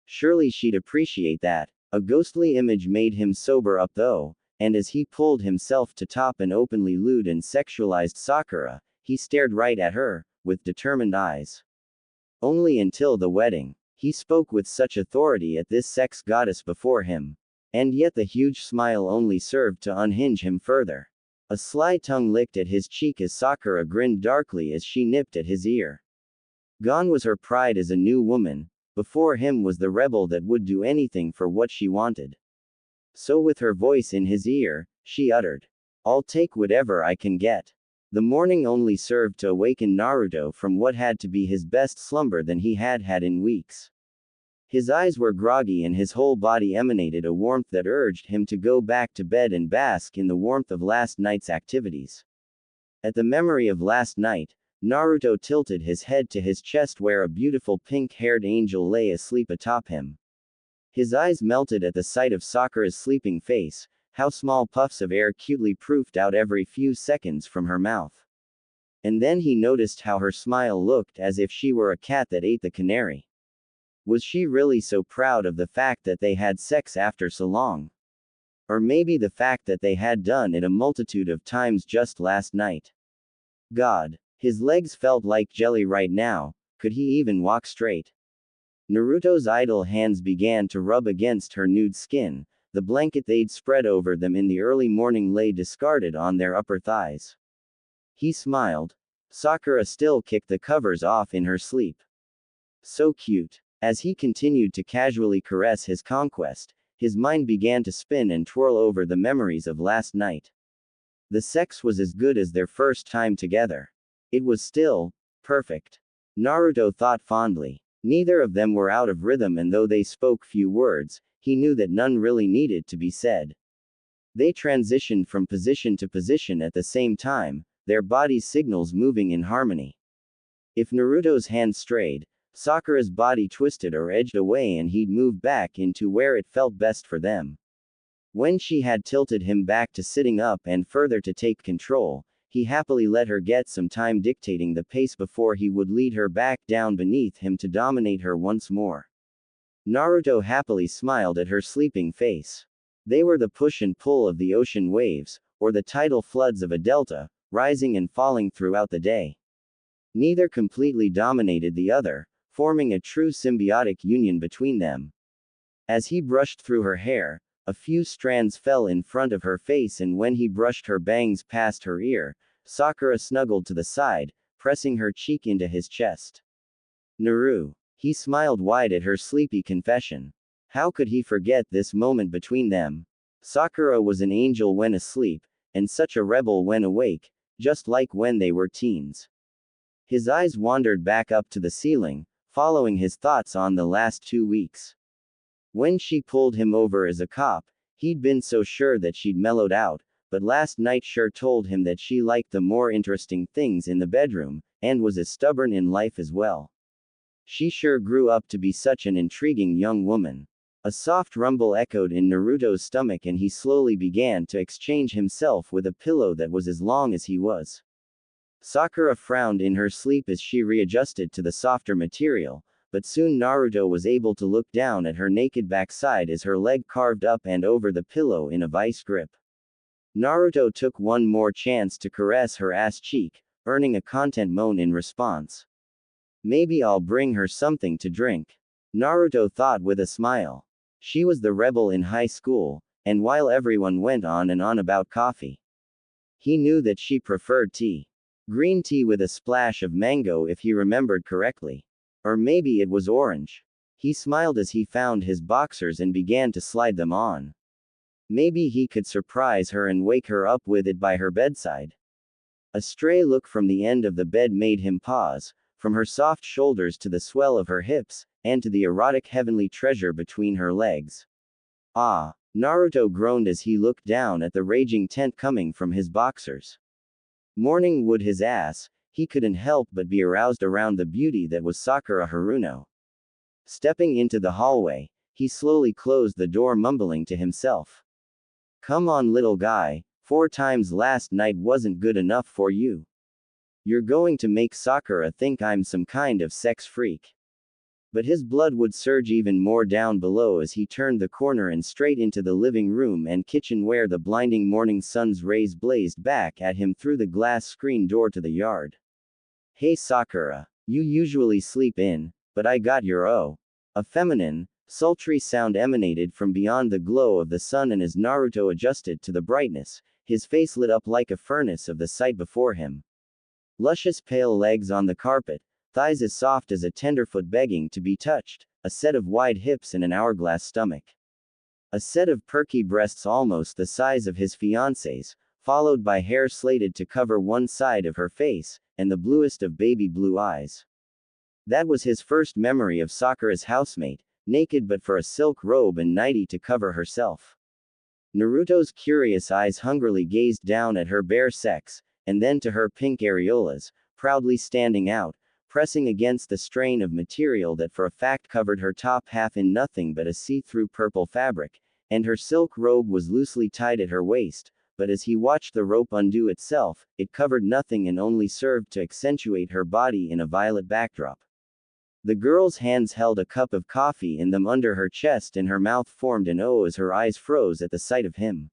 Surely she'd appreciate that. A ghostly image made him sober up though, and as he pulled himself to top an openly lewd and sexualized Sakura, he stared right at her, with determined eyes. Only until the wedding. He spoke with such authority at this sex goddess before him. And yet the huge smile only served to unhinge him further. A sly tongue licked at his cheek as Sakura grinned darkly as she nipped at his ear. Gone was her pride as a new woman. Before him was the rebel that would do anything for what she wanted. So with her voice in his ear, she uttered, "I'll take whatever I can get." The morning only served to awaken Naruto from what had to be his best slumber than he had had in weeks. His eyes were groggy and his whole body emanated a warmth that urged him to go back to bed and bask in the warmth of last night's activities. At the memory of last night, Naruto tilted his head to his chest where a beautiful pink-haired angel lay asleep atop him. His eyes melted at the sight of Sakura's sleeping face, how small puffs of air cutely proofed out every few seconds from her mouth. And then he noticed how her smile looked as if she were a cat that ate the canary. Was she really so proud of the fact that they had sex after so long? Or maybe the fact that they had done it a multitude of times just last night. God. His legs felt like jelly right now. Could he even walk straight? Naruto's idle hands began to rub against her nude skin. The blanket they'd spread over them in the early morning lay discarded on their upper thighs. He smiled. Sakura still kicked the covers off in her sleep. So cute. As he continued to casually caress his conquest, his mind began to spin and twirl over the memories of last night. The sex was as good as their first time together. It was still perfect. Naruto thought fondly. Neither of them were out of rhythm, and though they spoke few words, he knew that none really needed to be said. They transitioned from position to position at the same time, their body signals moving in harmony. If Naruto's hand strayed, Sakura's body twisted or edged away and he'd move back into where it felt best for them. When she had tilted him back to sitting up and further to take control, he happily let her get some time dictating the pace before he would lead her back down beneath him to dominate her once more. Naruto happily smiled at her sleeping face. They were the push and pull of the ocean waves, or the tidal floods of a delta, rising and falling throughout the day. Neither completely dominated the other, forming a true symbiotic union between them. As he brushed through her hair, a few strands fell in front of her face, and when he brushed her bangs past her ear, Sakura snuggled to the side, pressing her cheek into his chest. Naru. He smiled wide at her sleepy confession. How could he forget this moment between them? Sakura was an angel when asleep, and such a rebel when awake, just like when they were teens. His eyes wandered back up to the ceiling, following his thoughts on the last 2 weeks. When she pulled him over as a cop, he'd been so sure that she'd mellowed out, but last night sure told him that she liked the more interesting things in the bedroom, and was as stubborn in life as well. She sure grew up to be such an intriguing young woman. A soft rumble echoed in Naruto's stomach and he slowly began to exchange himself with a pillow that was as long as he was. Sakura frowned in her sleep as she readjusted to the softer material, but soon Naruto was able to look down at her naked backside as her leg carved up and over the pillow in a vice grip. Naruto took one more chance to caress her ass cheek, earning a content moan in response. Maybe I'll bring her something to drink, Naruto thought with a smile. She was the rebel in high school, and while everyone went on and on about coffee, he knew that she preferred tea. Green tea with a splash of mango if he remembered correctly. Or maybe it was orange. He smiled as he found his boxers and began to slide them on. Maybe he could surprise her and wake her up with it by her bedside. A stray look from the end of the bed made him pause, from her soft shoulders to the swell of her hips, and to the erotic heavenly treasure between her legs. Ah! Naruto groaned as he looked down at the raging tent coming from his boxers. Morning would his ass, he couldn't help but be aroused around the beauty that was Sakura Haruno. Stepping into the hallway, he slowly closed the door mumbling to himself. Come on little guy, 4 times last night wasn't good enough for you. You're going to make Sakura think I'm some kind of sex freak. But his blood would surge even more down below as he turned the corner and straight into the living room and kitchen where the blinding morning sun's rays blazed back at him through the glass screen door to the yard. Hey Sakura, you usually sleep in, but I got your A feminine, sultry sound emanated from beyond the glow of the sun, and as Naruto adjusted to the brightness, his face lit up like a furnace of the sight before him. Luscious pale legs on the carpet, thighs as soft as a tenderfoot begging to be touched, a set of wide hips and an hourglass stomach. A set of perky breasts almost the size of his fiancée's, followed by hair slated to cover one side of her face, and the bluest of baby blue eyes. That was his first memory of Sakura's housemate, naked but for a silk robe and nightie to cover herself. Naruto's curious eyes hungrily gazed down at her bare sex, and then to her pink areolas, proudly standing out, pressing against the strain of material that for a fact covered her top half in nothing but a see-through purple fabric, and her silk robe was loosely tied at her waist, but as he watched the rope undo itself, it covered nothing and only served to accentuate her body in a violet backdrop. The girl's hands held a cup of coffee in them under her chest and her mouth formed an O as her eyes froze at the sight of him.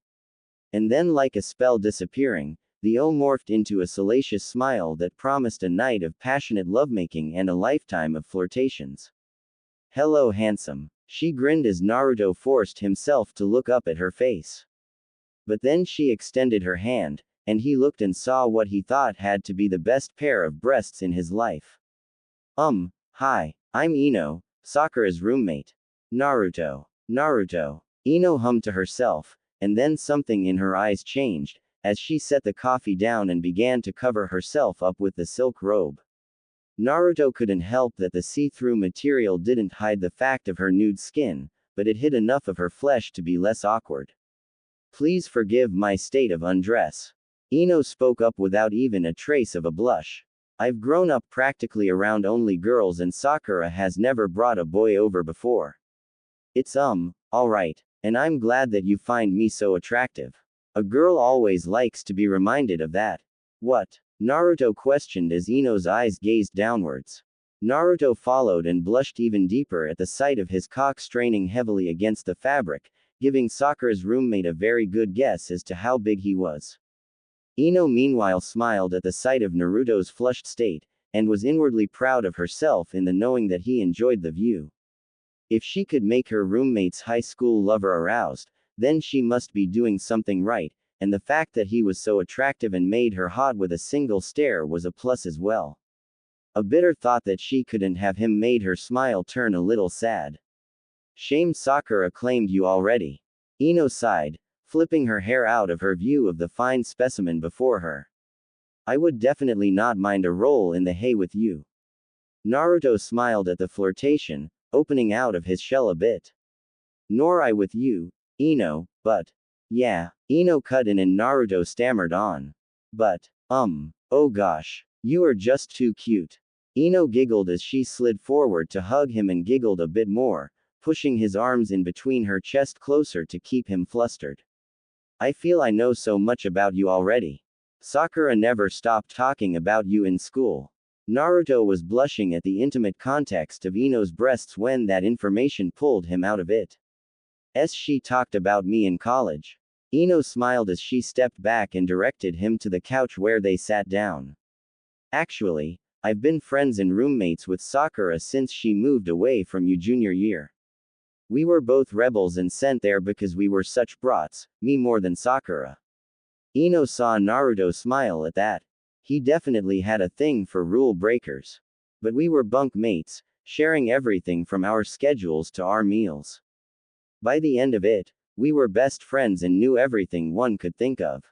And then, like a spell disappearing, the O morphed into a salacious smile that promised a night of passionate lovemaking and a lifetime of flirtations. Hello handsome, she grinned as Naruto forced himself to look up at her face. But then she extended her hand, and he looked and saw what he thought had to be the best pair of breasts in his life. Hi, I'm Ino, Sakura's roommate. Naruto. Ino hummed to herself, and then something in her eyes changed, as she set the coffee down and began to cover herself up with the silk robe. Naruto couldn't help that the see-through material didn't hide the fact of her nude skin, but it hid enough of her flesh to be less awkward. Please forgive my state of undress. Ino spoke up without even a trace of a blush. I've grown up practically around only girls and Sakura has never brought a boy over before. It's alright, and I'm glad that you find me so attractive. A girl always likes to be reminded of that. What? Naruto questioned as Ino's eyes gazed downwards. Naruto followed and blushed even deeper at the sight of his cock straining heavily against the fabric, giving Sakura's roommate a very good guess as to how big he was. Ino meanwhile smiled at the sight of Naruto's flushed state, and was inwardly proud of herself in the knowing that he enjoyed the view. If she could make her roommate's high school lover aroused, then she must be doing something right, and the fact that he was so attractive and made her hot with a single stare was a plus as well. A bitter thought that she couldn't have him made her smile turn a little sad. Shame Sakura claimed you already. Ino sighed, flipping her hair out of her view of the fine specimen before her. I would definitely not mind a roll in the hay with you. Naruto smiled at the flirtation, opening out of his shell a bit. Nor I with you, Ino, but. Yeah, Ino cut in and Naruto stammered on. But, oh gosh. You are just too cute. Ino giggled as she slid forward to hug him and giggled a bit more, pushing his arms in between her chest closer to keep him flustered. I feel I know so much about you already. Sakura never stopped talking about you in school. Naruto was blushing at the intimate context of Ino's breasts when that information pulled him out of it. She talked about me in college. Ino smiled as she stepped back and directed him to the couch where they sat down. Actually, I've been friends and roommates with Sakura since she moved away from you junior year. We were both rebels and sent there because we were such brats, me more than Sakura. Ino saw Naruto smile at that. He definitely had a thing for rule breakers. But we were bunk mates, sharing everything from our schedules to our meals. By the end of it, we were best friends and knew everything one could think of.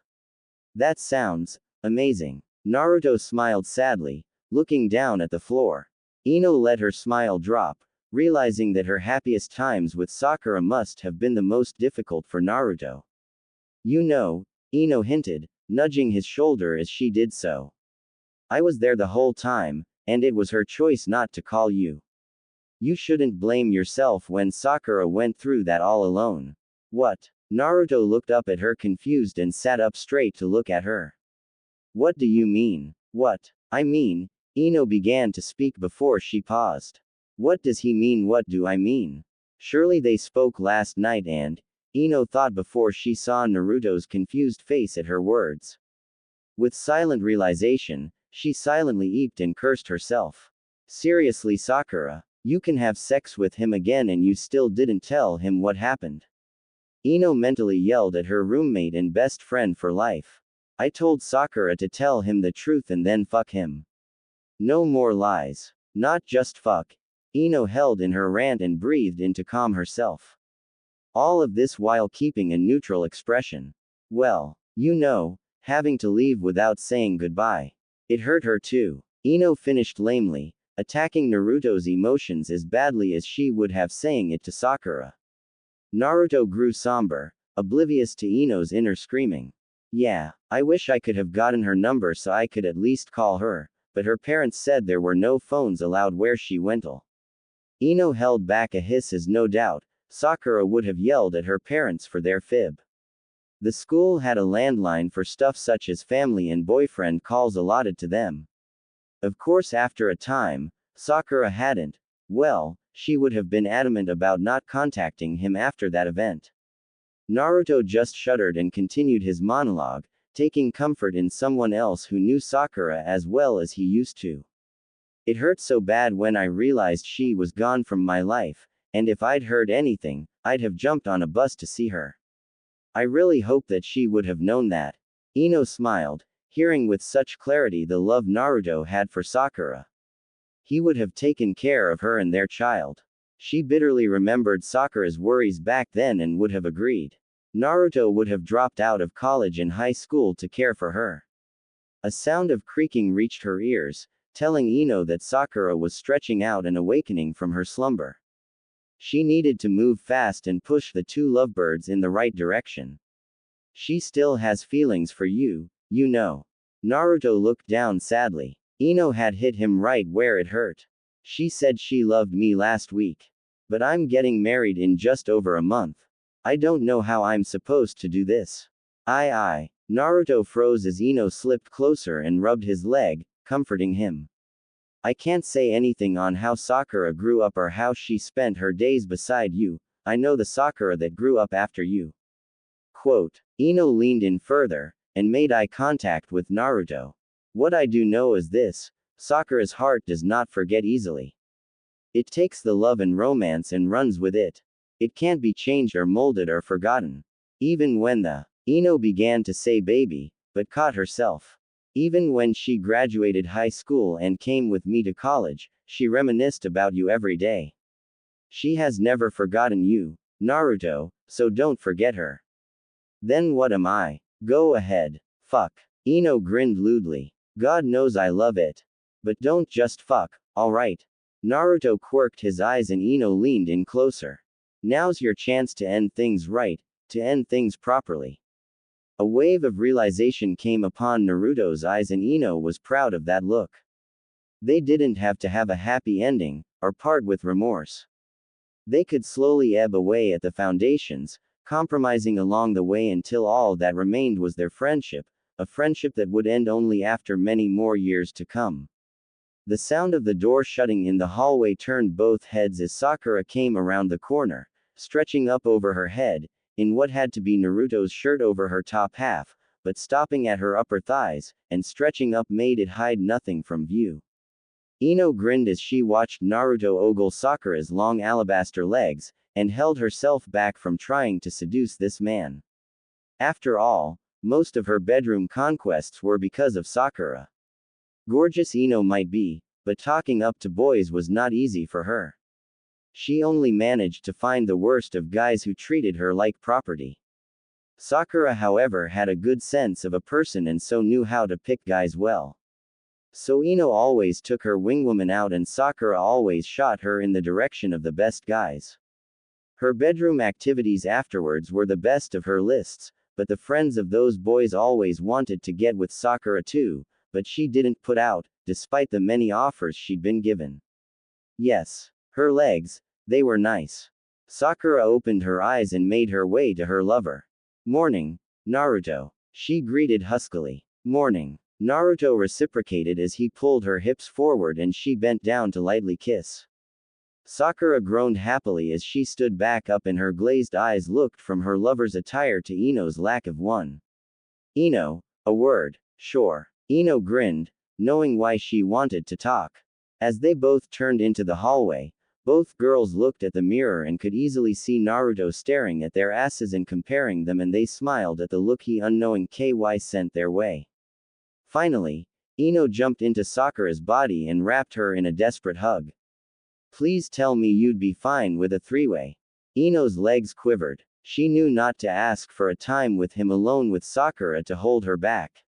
That sounds amazing. Naruto smiled sadly, looking down at the floor. Ino let her smile drop, realizing that her happiest times with Sakura must have been the most difficult for Naruto. You know, Ino hinted, nudging his shoulder as she did so. I was there the whole time, and it was her choice not to call you. You shouldn't blame yourself when Sakura went through that all alone. What? Naruto looked up at her confused and sat up straight to look at her. What do you mean? What? I mean, Ino began to speak before she paused. What does he mean? What do I mean? Surely they spoke last night and, Ino thought before she saw Naruto's confused face at her words. With silent realization, she silently eeped and cursed herself. Seriously, Sakura, you can have sex with him again and you still didn't tell him what happened. Ino mentally yelled at her roommate and best friend for life. I told Sakura to tell him the truth and then fuck him. No more lies. Not just fuck. Ino held in her rant and breathed in to calm herself. All of this while keeping a neutral expression. Well, you know, having to leave without saying goodbye. It hurt her too. Ino finished lamely, attacking Naruto's emotions as badly as she would have saying it to Sakura. Naruto grew somber, oblivious to Ino's inner screaming. Yeah, I wish I could have gotten her number so I could at least call her, but her parents said there were no phones allowed where she went. Ino held back a hiss as no doubt, Sakura would have yelled at her parents for their fib. The school had a landline for stuff such as family and boyfriend calls allotted to them. Of course, after a time, Sakura hadn't. Well, she would have been adamant about not contacting him after that event. Naruto just shuddered and continued his monologue, taking comfort in someone else who knew Sakura as well as he used to. It hurt so bad when I realized she was gone from my life, and if I'd heard anything, I'd have jumped on a bus to see her. I really hope that she would have known that. Ino smiled, hearing with such clarity the love Naruto had for Sakura. He would have taken care of her and their child. She bitterly remembered Sakura's worries back then and would have agreed. Naruto would have dropped out of college and high school to care for her. A sound of creaking reached her ears, telling Ino that Sakura was stretching out and awakening from her slumber. She needed to move fast and push the two lovebirds in the right direction. She still has feelings for you, you know. Naruto looked down sadly. Ino had hit him right where it hurt. She said she loved me last week. But I'm getting married in just over a month. I don't know how I'm supposed to do this. Naruto froze as Ino slipped closer and rubbed his leg, comforting him. I can't say anything on how Sakura grew up or how she spent her days beside you. I know the Sakura that grew up after you. Quote. Ino leaned in further, and made eye contact with Naruto. What I do know is this, Sakura's heart does not forget easily. It takes the love and romance and runs with it. It can't be changed or molded or forgotten. Even when Ino began to say baby, but caught herself. Even when she graduated high school and came with me to college, she reminisced about you every day. She has never forgotten you, Naruto, so don't forget her. Then what am I? Go ahead. Fuck. Ino grinned lewdly. God knows I love it. But don't just fuck, alright? Naruto quirked his eyes and Ino leaned in closer. Now's your chance to end things right, to end things properly. A wave of realization came upon Naruto's eyes and Ino was proud of that look. They didn't have to have a happy ending, or part with remorse. They could slowly ebb away at the foundations, compromising along the way until all that remained was their friendship, a friendship that would end only after many more years to come. The sound of the door shutting in the hallway turned both heads as Sakura came around the corner, stretching up over her head, in what had to be Naruto's shirt over her top half, but stopping at her upper thighs, and stretching up made it hide nothing from view. Ino grinned as she watched Naruto ogle Sakura's long alabaster legs, and held herself back from trying to seduce this man. After all, most of her bedroom conquests were because of Sakura. Gorgeous Ino might be, but talking up to boys was not easy for her. She only managed to find the worst of guys who treated her like property. Sakura, however, had a good sense of a person and so knew how to pick guys well. So Ino always took her wingwoman out and Sakura always shot her in the direction of the best guys. Her bedroom activities afterwards were the best of her lists, but the friends of those boys always wanted to get with Sakura too, but she didn't put out, despite the many offers she'd been given. Yes, her legs, they were nice. Sakura opened her eyes and made her way to her lover. Morning, Naruto. She greeted huskily. Morning. Naruto reciprocated as he pulled her hips forward and she bent down to lightly kiss. Sakura groaned happily as she stood back up and her glazed eyes looked from her lover's attire to Ino's lack of one. Ino, a word, sure. Ino grinned, knowing why she wanted to talk. As they both turned into the hallway, both girls looked at the mirror and could easily see Naruto staring at their asses and comparing them, and they smiled at the look he unknowing KY sent their way. Finally, Ino jumped into Sakura's body and wrapped her in a desperate hug. Please tell me you'd be fine with a three-way. Ino's legs quivered. She knew not to ask for a time with him alone with Sakura to hold her back.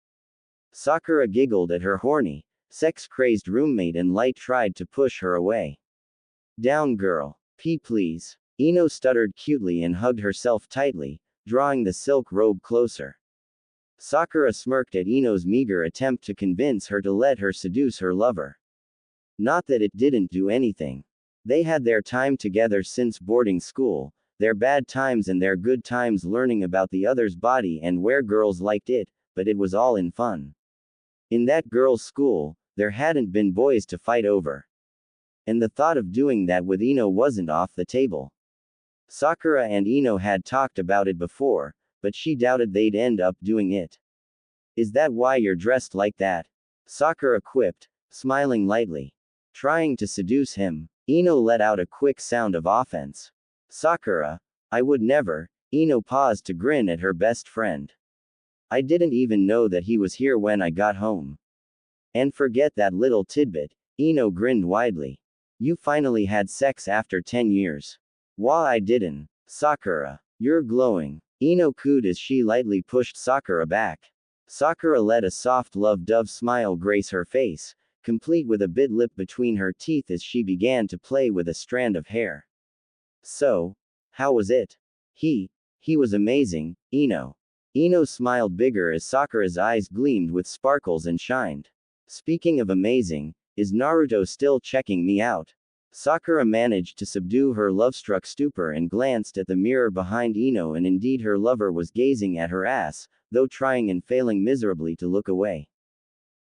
Sakura giggled at her horny, sex-crazed roommate and Light tried to push her away. Down girl. Pee please. Ino stuttered cutely and hugged herself tightly, drawing the silk robe closer. Sakura smirked at Ino's meager attempt to convince her to let her seduce her lover. Not that it didn't do anything. They had their time together since boarding school, their bad times and their good times learning about the other's body and where girls liked it, but it was all in fun. In that girls' school, there hadn't been boys to fight over. And the thought of doing that with Ino wasn't off the table. Sakura and Ino had talked about it before, but she doubted they'd end up doing it. Is that why you're dressed like that? Sakura quipped, smiling lightly. Trying to seduce him, Ino let out a quick sound of offense. Sakura, I would never. Ino paused to grin at her best friend. I didn't even know that he was here when I got home. And forget that little tidbit, Ino grinned widely. You finally had sex after 10 years. Why I didn't. Sakura, you're glowing. Ino cooed as she lightly pushed Sakura back. Sakura let a soft love-dove smile grace her face, complete with a bit lip between her teeth as she began to play with a strand of hair. So, how was it? He was amazing, Ino. Ino smiled bigger as Sakura's eyes gleamed with sparkles and shined. Speaking of amazing, is Naruto still checking me out? Sakura managed to subdue her love-struck stupor and glanced at the mirror behind Ino, and indeed her lover was gazing at her ass, though trying and failing miserably to look away.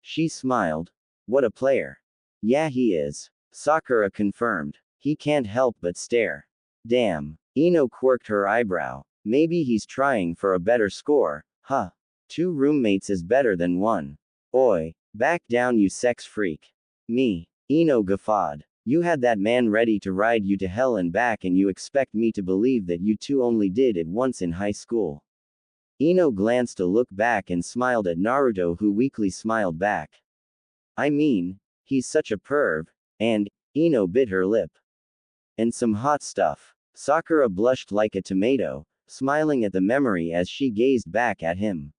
She smiled. What a player. Yeah, he is. Sakura confirmed. He can't help but stare. Damn. Ino quirked her eyebrow. Maybe he's trying for a better score, huh? 2 roommates is better than 1. Oi, back down you sex freak. Me. Ino guffawed. You had that man ready to ride you to hell and back and you expect me to believe that you two only did it once in high school. Ino glanced a look back and smiled at Naruto, who weakly smiled back. I mean, he's such a perv, and, Ino bit her lip. And some hot stuff. Sakura blushed like a tomato, smiling at the memory as she gazed back at him.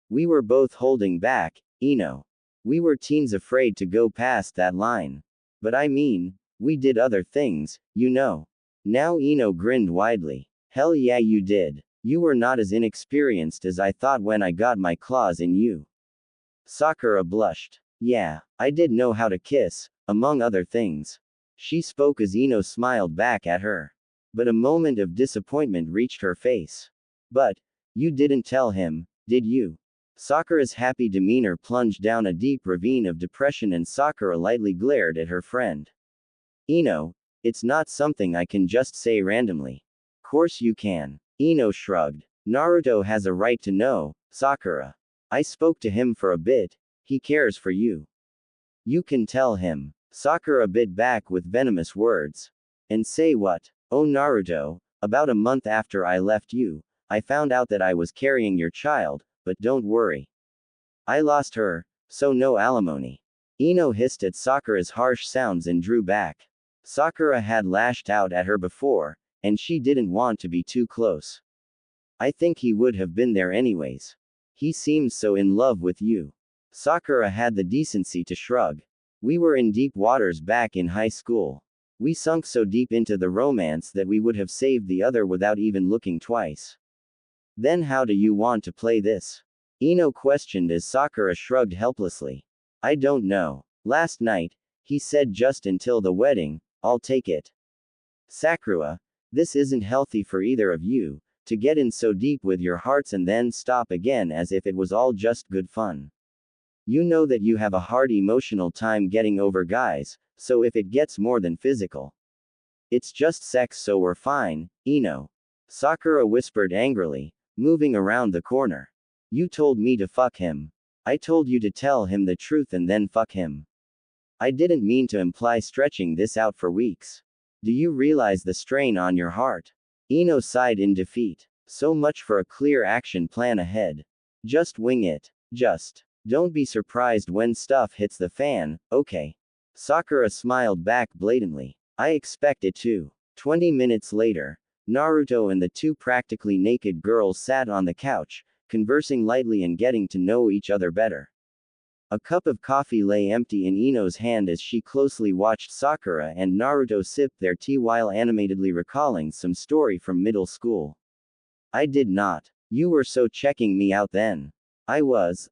We were both holding back, Ino. We were teens afraid to go past that line. But I mean, we did other things, you know. Now Ino grinned widely. Hell yeah, you did. You were not as inexperienced as I thought when I got my claws in you. Sakura blushed. Yeah, I did know how to kiss, among other things. She spoke as Ino smiled back at her. But a moment of disappointment reached her face. But, you didn't tell him, did you? Sakura's happy demeanor plunged down a deep ravine of depression and Sakura lightly glared at her friend. Ino, it's not something I can just say randomly. Course you can. Ino shrugged. Naruto has a right to know, Sakura. I spoke to him for a bit. He cares for you. You can tell him. Sakura bit back with venomous words. And say what? Oh Naruto, about a month after I left you, I found out that I was carrying your child, but don't worry. I lost her, so no alimony. Ino hissed at Sakura's harsh sounds and drew back. Sakura had lashed out at her before, and she didn't want to be too close. I think he would have been there anyways. He seems so in love with you. Sakura had the decency to shrug. We were in deep waters back in high school. We sunk so deep into the romance that we would have saved the other without even looking twice. Then how do you want to play this? Ino questioned as Sakura shrugged helplessly. I don't know. Last night, he said just until the wedding, I'll take it. Sakura, this isn't healthy for either of you, to get in so deep with your hearts and then stop again as if it was all just good fun. You know that you have a hard emotional time getting over guys, so if it gets more than physical. It's just sex, so we're fine, Ino. Sakura whispered angrily, moving around the corner. You told me to fuck him. I told you to tell him the truth and then fuck him. I didn't mean to imply stretching this out for weeks. Do you realize the strain on your heart? Ino sighed in defeat. So much for a clear action plan ahead. Just wing it. Just. Don't be surprised when stuff hits the fan, okay? Sakura smiled back blatantly. I expect it to. 20 minutes later, Naruto and the two practically naked girls sat on the couch, conversing lightly and getting to know each other better. A cup of coffee lay empty in Ino's hand as she closely watched Sakura and Naruto sip their tea while animatedly recalling some story from middle school. I did not. You were so checking me out then. I was.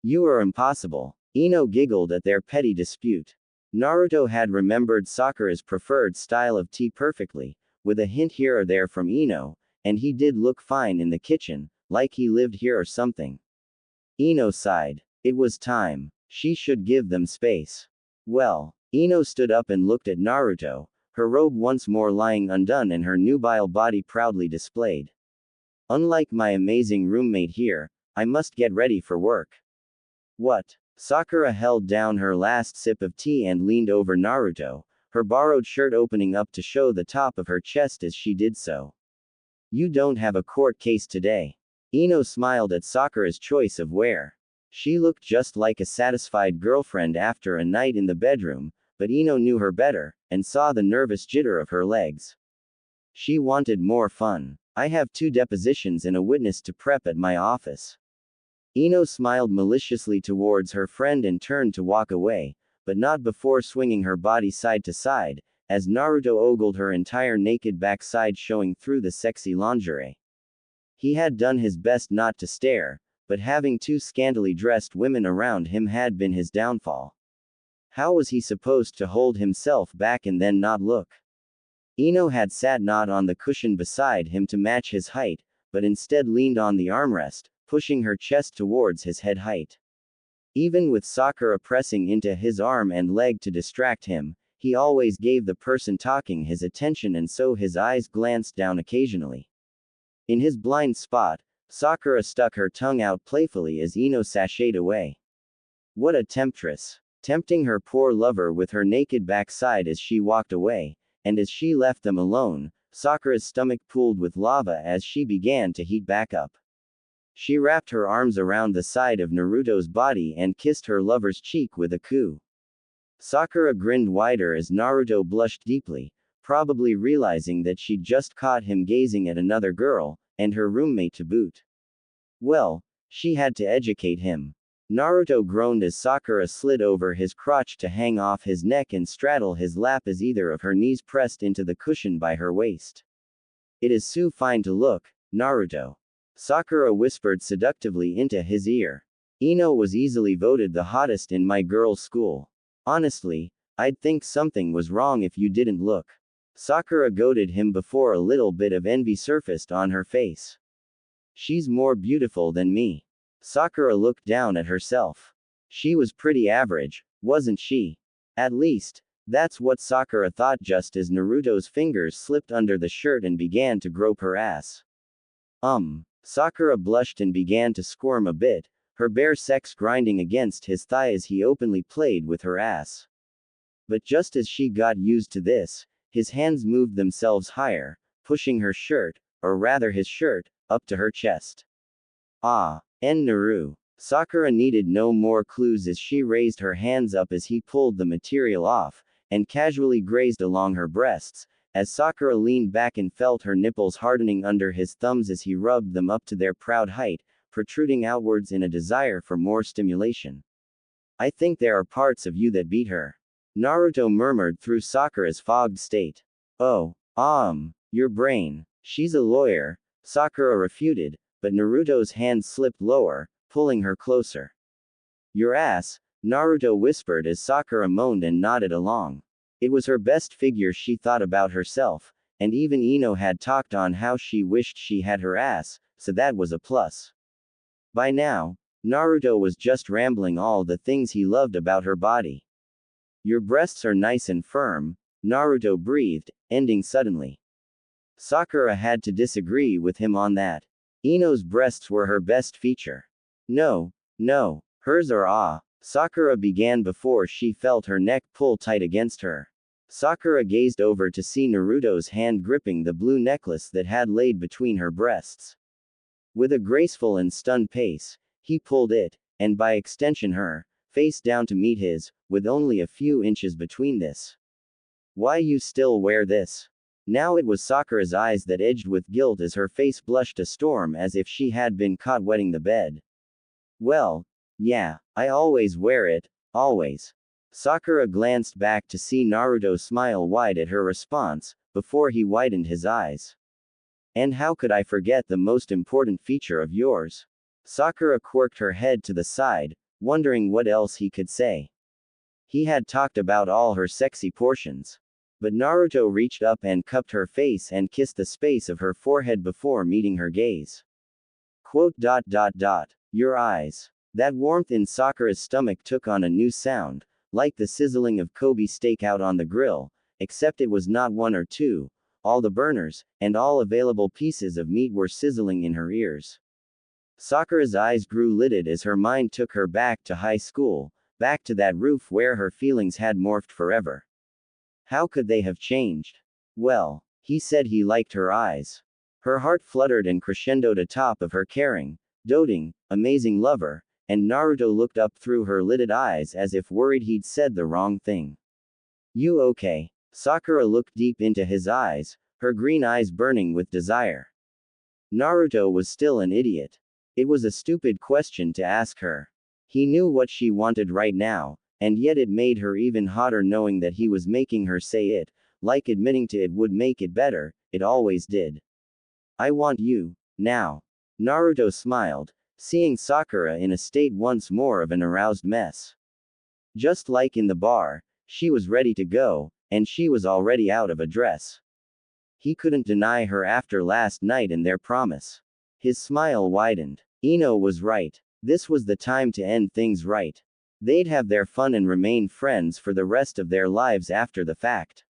You are impossible. Ino giggled at their petty dispute. Naruto had remembered Sakura's preferred style of tea perfectly, with a hint here or there from Ino, and he did look fine in the kitchen, like he lived here or something. Ino sighed. It was time. She should give them space. Well, Ino stood up and looked at Naruto, her robe once more lying undone and her nubile body proudly displayed. Unlike my amazing roommate here, I must get ready for work. What? Sakura held down her last sip of tea and leaned over Naruto, her borrowed shirt opening up to show the top of her chest as she did so. You don't have a court case today. Ino smiled at Sakura's choice of wear. She looked just like a satisfied girlfriend after a night in the bedroom, but Ino knew her better, and saw the nervous jitter of her legs. She wanted more fun. I have 2 depositions and a witness to prep at my office. Ino smiled maliciously towards her friend and turned to walk away, but not before swinging her body side to side, as Naruto ogled her entire naked backside showing through the sexy lingerie. He had done his best not to stare, but having 2 scantily dressed women around him had been his downfall. How was he supposed to hold himself back and then not look? Ino had sat not on the cushion beside him to match his height, but instead leaned on the armrest, pushing her chest towards his head height. Even with Sakura pressing into his arm and leg to distract him, he always gave the person talking his attention and so his eyes glanced down occasionally. In his blind spot, Sakura stuck her tongue out playfully as Ino sashayed away. What a temptress! Tempting her poor lover with her naked backside as she walked away, and as she left them alone, Sakura's stomach pooled with lava as she began to heat back up. She wrapped her arms around the side of Naruto's body and kissed her lover's cheek with a coo. Sakura grinned wider as Naruto blushed deeply, probably realizing that she'd just caught him gazing at another girl, and her roommate to boot. Well, she had to educate him. Naruto groaned as Sakura slid over his crotch to hang off his neck and straddle his lap as either of her knees pressed into the cushion by her waist. It is so fine to look, Naruto. Sakura whispered seductively into his ear. Ino was easily voted the hottest in my girls' school. Honestly, I'd think something was wrong if you didn't look. Sakura goaded him before a little bit of envy surfaced on her face. She's more beautiful than me. Sakura looked down at herself. She was pretty average, wasn't she? At least, that's what Sakura thought just as Naruto's fingers slipped under the shirt and began to grope her ass. Sakura blushed and began to squirm a bit, her bare sex grinding against his thigh as he openly played with her ass. But just as she got used to this, his hands moved themselves higher, pushing her shirt, or rather his shirt, up to her chest. Naru. Sakura needed no more clues as she raised her hands up as he pulled the material off, and casually grazed along her breasts, as Sakura leaned back and felt her nipples hardening under his thumbs as he rubbed them up to their proud height, protruding outwards in a desire for more stimulation. I think there are parts of you that beat her. Naruto murmured through Sakura's fogged state. Oh, your brain. She's a lawyer, Sakura refuted, but Naruto's hand slipped lower, pulling her closer. Your ass, Naruto whispered as Sakura moaned and nodded along. It was her best figure she thought about herself, and even Ino had talked on how she wished she had her ass, so that was a plus. By now, Naruto was just rambling all the things he loved about her body. Your breasts are nice and firm, Naruto breathed, ending suddenly. Sakura had to disagree with him on that. Ino's breasts were her best feature. No, hers are Sakura began before she felt her neck pull tight against her. Sakura gazed over to see Naruto's hand gripping the blue necklace that had laid between her breasts. With a graceful and stunned pace, he pulled it, and by extension her, face down to meet his, with only a few inches between this. Why you still wear this? Now it was Sakura's eyes that edged with guilt as her face blushed a storm as if she had been caught wetting the bed. Well, yeah, I always wear it, always. Sakura glanced back to see Naruto smile wide at her response, before he widened his eyes. And how could I forget the most important feature of yours? Sakura quirked her head to the side, wondering what else he could say. He had talked about all her sexy portions. But Naruto reached up and cupped her face and kissed the space of her forehead before meeting her gaze. Your eyes. That warmth in Sakura's stomach took on a new sound, like the sizzling of Kobe steak out on the grill, except it was not one or two, all the burners, and all available pieces of meat were sizzling in her ears. Sakura's eyes grew lidded as her mind took her back to high school, back to that roof where her feelings had morphed forever. How could they have changed? Well, he said he liked her eyes. Her heart fluttered and crescendoed atop of her caring, doting, amazing lover, and Naruto looked up through her lidded eyes as if worried he'd said the wrong thing. You okay? Sakura looked deep into his eyes, her green eyes burning with desire. Naruto was still an idiot. It was a stupid question to ask her. He knew what she wanted right now, and yet it made her even hotter knowing that he was making her say it, like admitting to it would make it better, it always did. I want you, now. Naruto smiled, seeing Sakura in a state once more of an aroused mess. Just like in the bar, she was ready to go, and she was already out of a dress. He couldn't deny her after last night and their promise. His smile widened. Ino was right. This was the time to end things right. They'd have their fun and remain friends for the rest of their lives after the fact.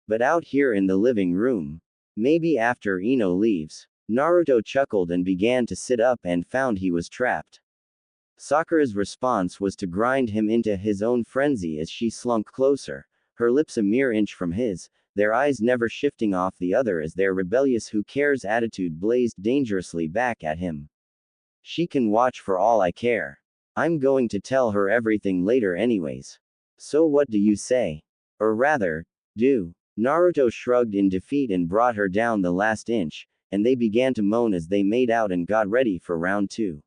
But out here in the living room, maybe after Ino leaves, Naruto chuckled and began to sit up and found he was trapped. Sakura's response was to grind him into his own frenzy as she slunk closer, her lips a mere inch from his, their eyes never shifting off the other as their rebellious who cares attitude blazed dangerously back at him. She can watch for all I care. I'm going to tell her everything later anyways. So what do you say? Or rather, do. Naruto shrugged in defeat and brought her down the last inch, and they began to moan as they made out and got ready for round 2.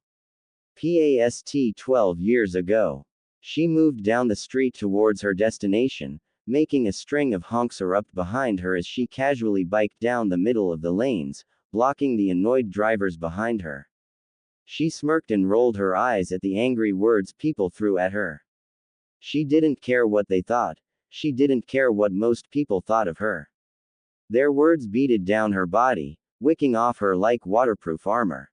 Past 12 years ago. She moved down the street towards her destination, making a string of honks erupt behind her as she casually biked down the middle of the lanes, blocking the annoyed drivers behind her. She smirked and rolled her eyes at the angry words people threw at her. She didn't care what they thought. She didn't care what most people thought of her. Their words beaded down her body, wicking off her like waterproof armor.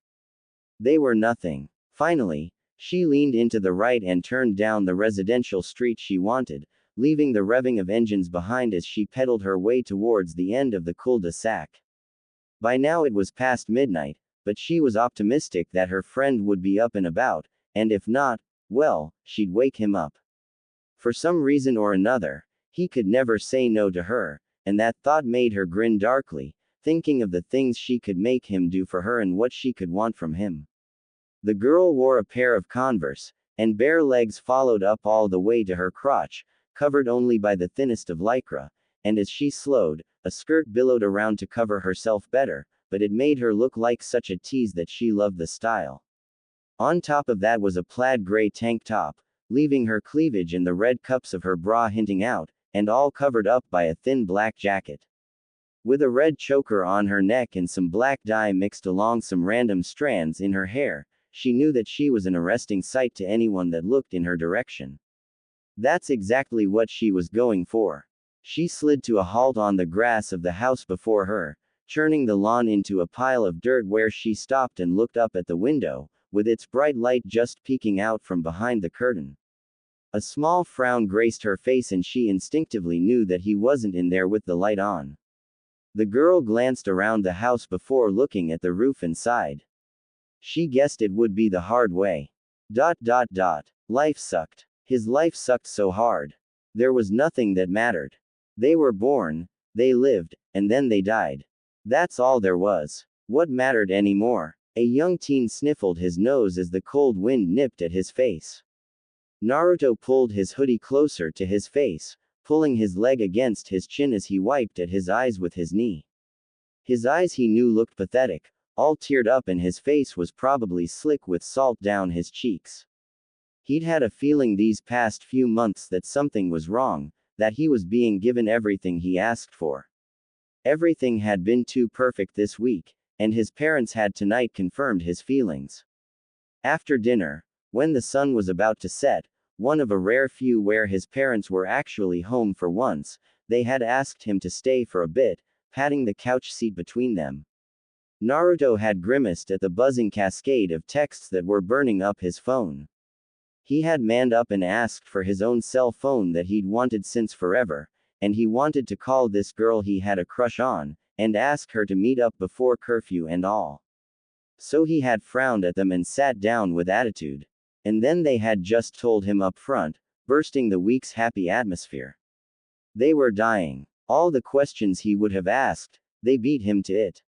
They were nothing. Finally, she leaned into the right and turned down the residential street she wanted, leaving the revving of engines behind as she pedaled her way towards the end of the cul-de-sac. By now it was past midnight, but she was optimistic that her friend would be up and about, and if not, well, she'd wake him up. For some reason or another, he could never say no to her, and that thought made her grin darkly, thinking of the things she could make him do for her and what she could want from him. The girl wore a pair of Converse, and bare legs followed up all the way to her crotch, covered only by the thinnest of lycra, and as she slowed, a skirt billowed around to cover herself better, but it made her look like such a tease that she loved the style. On top of that was a plaid gray tank top, leaving her cleavage and the red cups of her bra hinting out, and all covered up by a thin black jacket. With a red choker on her neck and some black dye mixed along some random strands in her hair, she knew that she was an arresting sight to anyone that looked in her direction. That's exactly what she was going for. She slid to a halt on the grass of the house before her, churning the lawn into a pile of dirt where she stopped and looked up at the window, with its bright light just peeking out from behind the curtain. A small frown graced her face and she instinctively knew that he wasn't in there with the light on. The girl glanced around the house before looking at the roof and sighed. She guessed it would be the hard way. Life sucked. His life sucked so hard. There was nothing that mattered. They were born, they lived, and then they died. That's all there was. What mattered anymore? A young teen sniffled his nose as the cold wind nipped at his face. Naruto pulled his hoodie closer to his face, pulling his leg against his chin as he wiped at his eyes with his knee. His eyes he knew looked pathetic, all teared up, and his face was probably slick with salt down his cheeks. He'd had a feeling these past few months that something was wrong, that he was being given everything he asked for. Everything had been too perfect this week, and his parents had tonight confirmed his feelings. After dinner, when the sun was about to set, one of a rare few where his parents were actually home for once, they had asked him to stay for a bit, patting the couch seat between them. Naruto had grimaced at the buzzing cascade of texts that were burning up his phone. He had manned up and asked for his own cell phone that he'd wanted since forever, and he wanted to call this girl he had a crush on, and ask her to meet up before curfew and all. So he had frowned at them and sat down with attitude. And then they had just told him up front, bursting the week's happy atmosphere. They were dying. All the questions he would have asked, they beat him to it.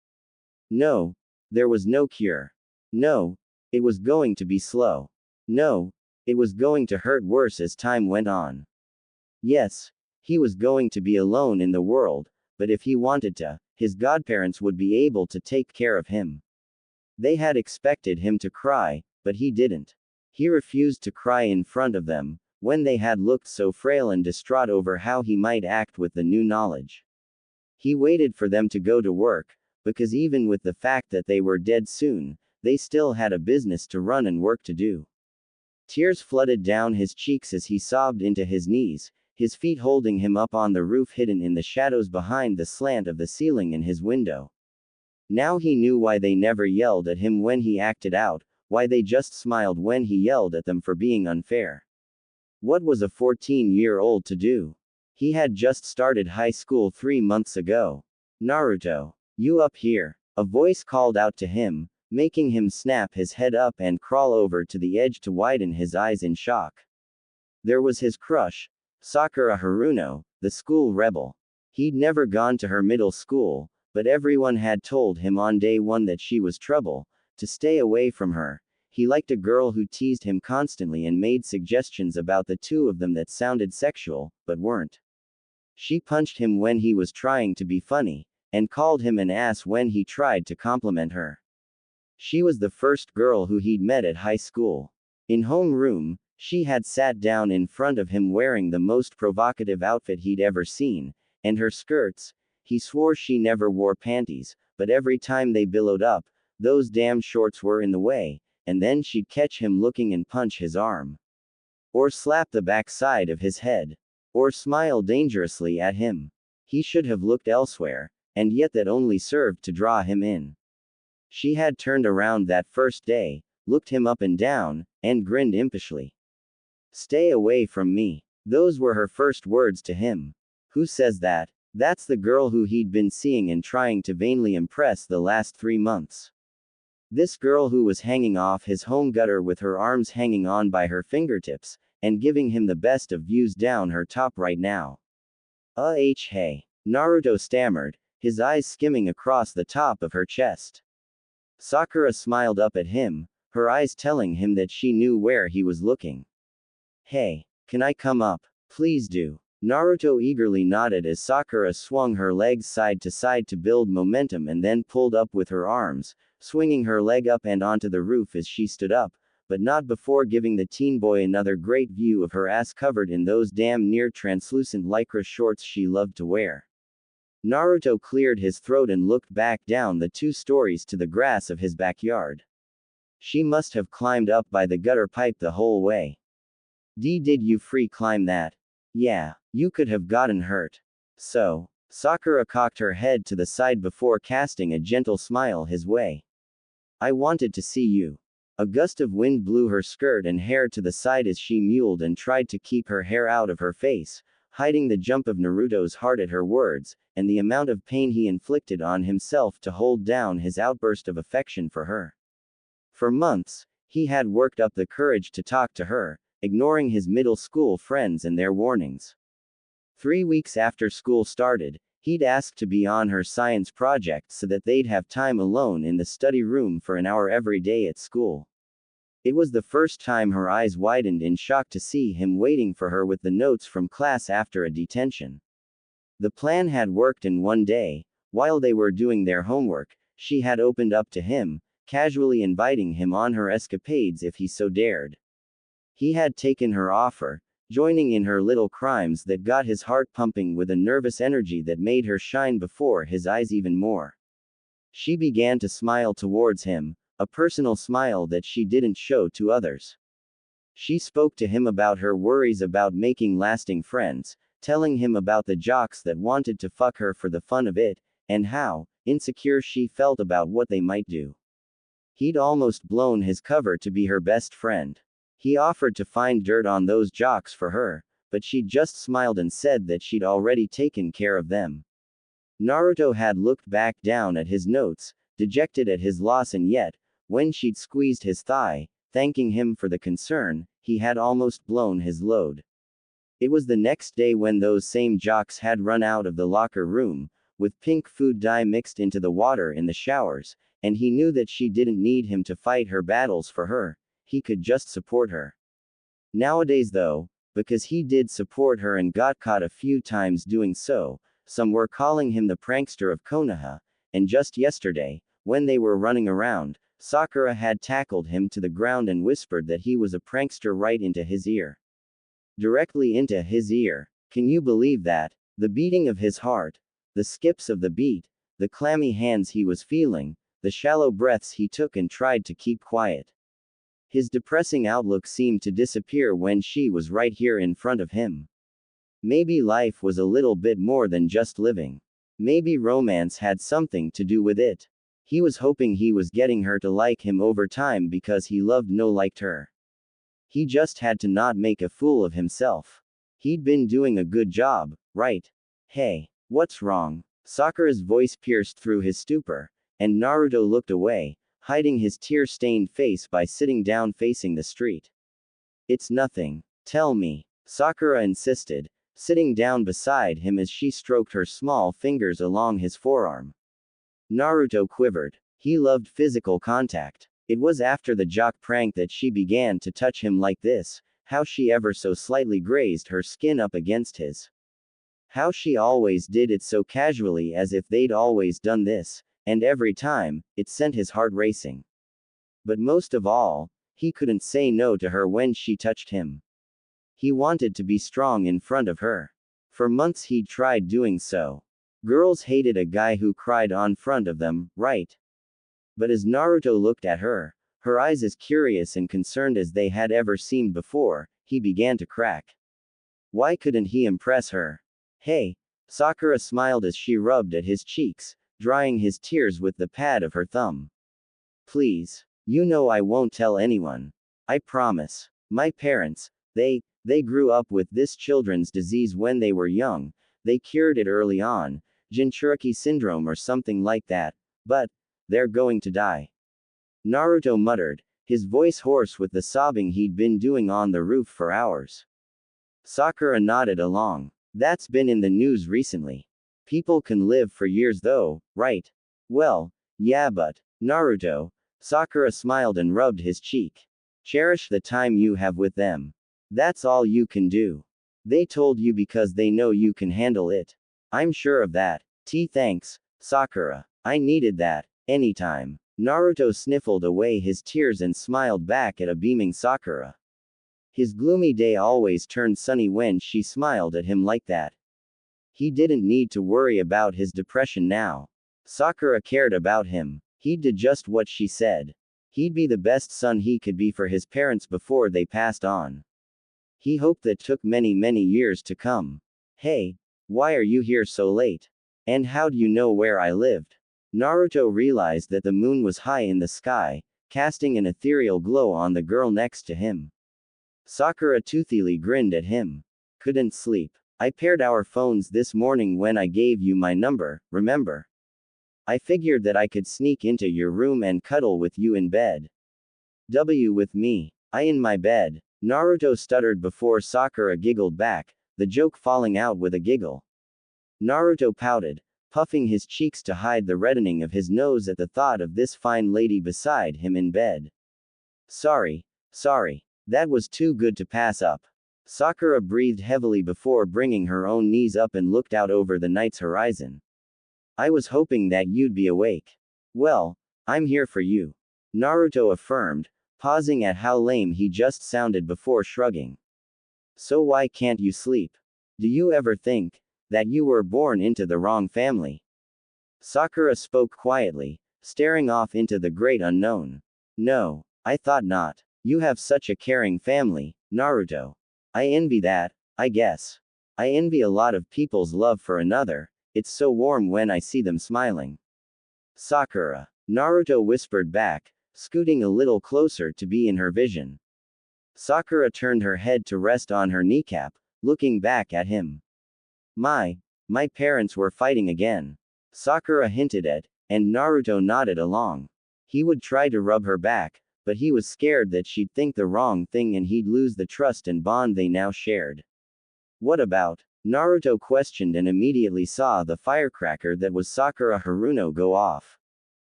No, there was no cure. No, it was going to be slow. No, it was going to hurt worse as time went on. Yes, he was going to be alone in the world, but if he wanted to, his godparents would be able to take care of him. They had expected him to cry, but he didn't. He refused to cry in front of them, when they had looked so frail and distraught over how he might act with the new knowledge. He waited for them to go to work, because even with the fact that they were dead soon, they still had a business to run and work to do. Tears flooded down his cheeks as he sobbed into his knees, his feet holding him up on the roof hidden in the shadows behind the slant of the ceiling in his window. Now he knew why they never yelled at him when he acted out, why they just smiled when he yelled at them for being unfair. What was a 14-year-old to do? He had just started high school 3 months ago. Naruto, you up here? A voice called out to him, making him snap his head up and crawl over to the edge to widen his eyes in shock. There was his crush, Sakura Haruno, the school rebel. He'd never gone to her middle school, but everyone had told him on day one that she was trouble, to stay away from her. He liked a girl who teased him constantly and made suggestions about the two of them that sounded sexual, but weren't. She punched him when he was trying to be funny, and called him an ass when he tried to compliment her. She was the first girl who he'd met at high school. In homeroom, she had sat down in front of him wearing the most provocative outfit he'd ever seen, and her skirts. He swore she never wore panties, but every time they billowed up, those damn shorts were in the way, and then she'd catch him looking and punch his arm. Or slap the backside of his head. Or smile dangerously at him. He should have looked elsewhere, and yet that only served to draw him in. She had turned around that first day, looked him up and down, and grinned impishly. "Stay away from me." Those were her first words to him. Who says that? That's the girl who he'd been seeing and trying to vainly impress the last 3 months. This girl who was hanging off his home gutter with her arms hanging on by her fingertips, and giving him the best of views down her top right now. Hey. Naruto stammered, his eyes skimming across the top of her chest. Sakura smiled up at him, her eyes telling him that she knew where he was looking. "Hey, can I come up? Please do." Naruto eagerly nodded as Sakura swung her legs side to side to build momentum and then pulled up with her arms, swinging her leg up and onto the roof as she stood up, but not before giving the teen boy another great view of her ass covered in those damn near translucent lycra shorts she loved to wear. Naruto cleared his throat and looked back down the 2 stories to the grass of his backyard. She must have climbed up by the gutter pipe the whole way. Did you free climb that? Yeah, you could have gotten hurt. So. Sakura cocked her head to the side before casting a gentle smile his way. "I wanted to see you." A gust of wind blew her skirt and hair to the side as she mewed and tried to keep her hair out of her face, hiding the jump of Naruto's heart at her words, and the amount of pain he inflicted on himself to hold down his outburst of affection for her. For months, he had worked up the courage to talk to her, ignoring his middle school friends and their warnings. 3 weeks after school started, he'd asked to be on her science project so that they'd have time alone in the study room for an hour every day at school. It was the first time her eyes widened in shock to see him waiting for her with the notes from class after a detention. The plan had worked, and one day, while they were doing their homework, she had opened up to him, casually inviting him on her escapades if he so dared. He had taken her offer, joining in her little crimes that got his heart pumping with a nervous energy that made her shine before his eyes even more. She began to smile towards him, a personal smile that she didn't show to others. She spoke to him about her worries about making lasting friends, telling him about the jocks that wanted to fuck her for the fun of it, and how insecure she felt about what they might do. He'd almost blown his cover to be her best friend. He offered to find dirt on those jocks for her, but she just smiled and said that she'd already taken care of them. Naruto had looked back down at his notes, dejected at his loss, and yet, when she'd squeezed his thigh, thanking him for the concern, he had almost blown his load. It was the next day when those same jocks had run out of the locker room, with pink food dye mixed into the water in the showers, and he knew that she didn't need him to fight her battles for her. He could just support her. Nowadays though, because he did support her and got caught a few times doing so, some were calling him the prankster of Konoha, and just yesterday, when they were running around, Sakura had tackled him to the ground and whispered that he was a prankster right into his ear. Directly into his ear. Can you believe that? The beating of his heart, the skips of the beat, the clammy hands he was feeling, the shallow breaths he took and tried to keep quiet. His depressing outlook seemed to disappear when she was right here in front of him. Maybe life was a little bit more than just living. Maybe romance had something to do with it. He was hoping he was getting her to like him over time because he loved no liked her. He just had to not make a fool of himself. He'd been doing a good job, right? Hey, what's wrong? Sakura's voice pierced through his stupor, and Naruto looked away, hiding his tear-stained face by sitting down facing the street. It's nothing. Tell me, Sakura insisted, sitting down beside him as she stroked her small fingers along his forearm. Naruto quivered. He loved physical contact. It was after the jock prank that she began to touch him like this, how she ever so slightly grazed her skin up against his. How she always did it so casually as if they'd always done this, and every time, it sent his heart racing. But most of all, he couldn't say no to her when she touched him. He wanted to be strong in front of her. For months he'd tried doing so. Girls hated a guy who cried on front of them, right? But as Naruto looked at her, her eyes as curious and concerned as they had ever seemed before, he began to crack. Why couldn't he impress her? Hey! Sakura smiled as she rubbed at his cheeks, drying his tears with the pad of her thumb. Please. You know I won't tell anyone. I promise. My parents, they grew up with this children's disease when they were young. They cured it early on, Jinchuriki syndrome or something like that, but they're going to die. Naruto muttered, his voice hoarse with the sobbing he'd been doing on the roof for hours. Sakura nodded along. That's been in the news recently. People can live for years though, right? Well, yeah, but Naruto. Sakura smiled and rubbed his cheek. Cherish the time you have with them. That's all you can do. They told you because they know you can handle it. I'm sure of that. Thanks, Sakura. I needed that. Anytime. Naruto sniffled away his tears and smiled back at a beaming Sakura. His gloomy day always turned sunny when she smiled at him like that. He didn't need to worry about his depression now. Sakura cared about him. He'd do just what she said. He'd be the best son he could be for his parents before they passed on. He hoped that took many years to come. Hey, why are you here so late? And how do you know where I lived? Naruto realized that the moon was high in the sky, casting an ethereal glow on the girl next to him. Sakura toothily grinned at him. Couldn't sleep. I paired our phones this morning when I gave you my number, remember? I figured that I could sneak into your room and cuddle with you in bed. With me. I in my bed. Naruto stuttered before Sakura giggled back, the joke falling out with a giggle. Naruto pouted, puffing his cheeks to hide the reddening of his nose at the thought of this fine lady beside him in bed. Sorry. That was too good to pass up. Sakura breathed heavily before bringing her own knees up and looked out over the night's horizon. I was hoping that you'd be awake. Well, I'm here for you. Naruto affirmed, pausing at how lame he just sounded before shrugging. So why can't you sleep? Do you ever think that you were born into the wrong family? Sakura spoke quietly, staring off into the great unknown. No, I thought not. You have such a caring family, Naruto. I envy that, I guess. I envy a lot of people's love for another. It's so warm when I see them smiling. Sakura. Naruto whispered back, scooting a little closer to be in her vision. Sakura turned her head to rest on her kneecap, looking back at him. My parents were fighting again. Sakura hinted at, and Naruto nodded along. He would try to rub her back, but he was scared that she'd think the wrong thing and he'd lose the trust and bond they now shared. What about? Naruto questioned and immediately saw the firecracker that was Sakura Haruno go off.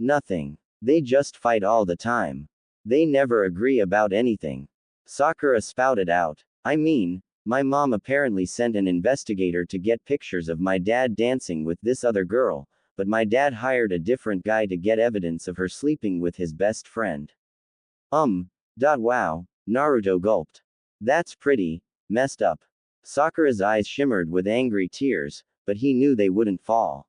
Nothing. They just fight all the time. They never agree about anything. Sakura spouted out. I mean, my mom apparently sent an investigator to get pictures of my dad dancing with this other girl, but my dad hired a different guy to get evidence of her sleeping with his best friend. Wow, Naruto gulped. That's pretty messed up. Sakura's eyes shimmered with angry tears, but he knew they wouldn't fall.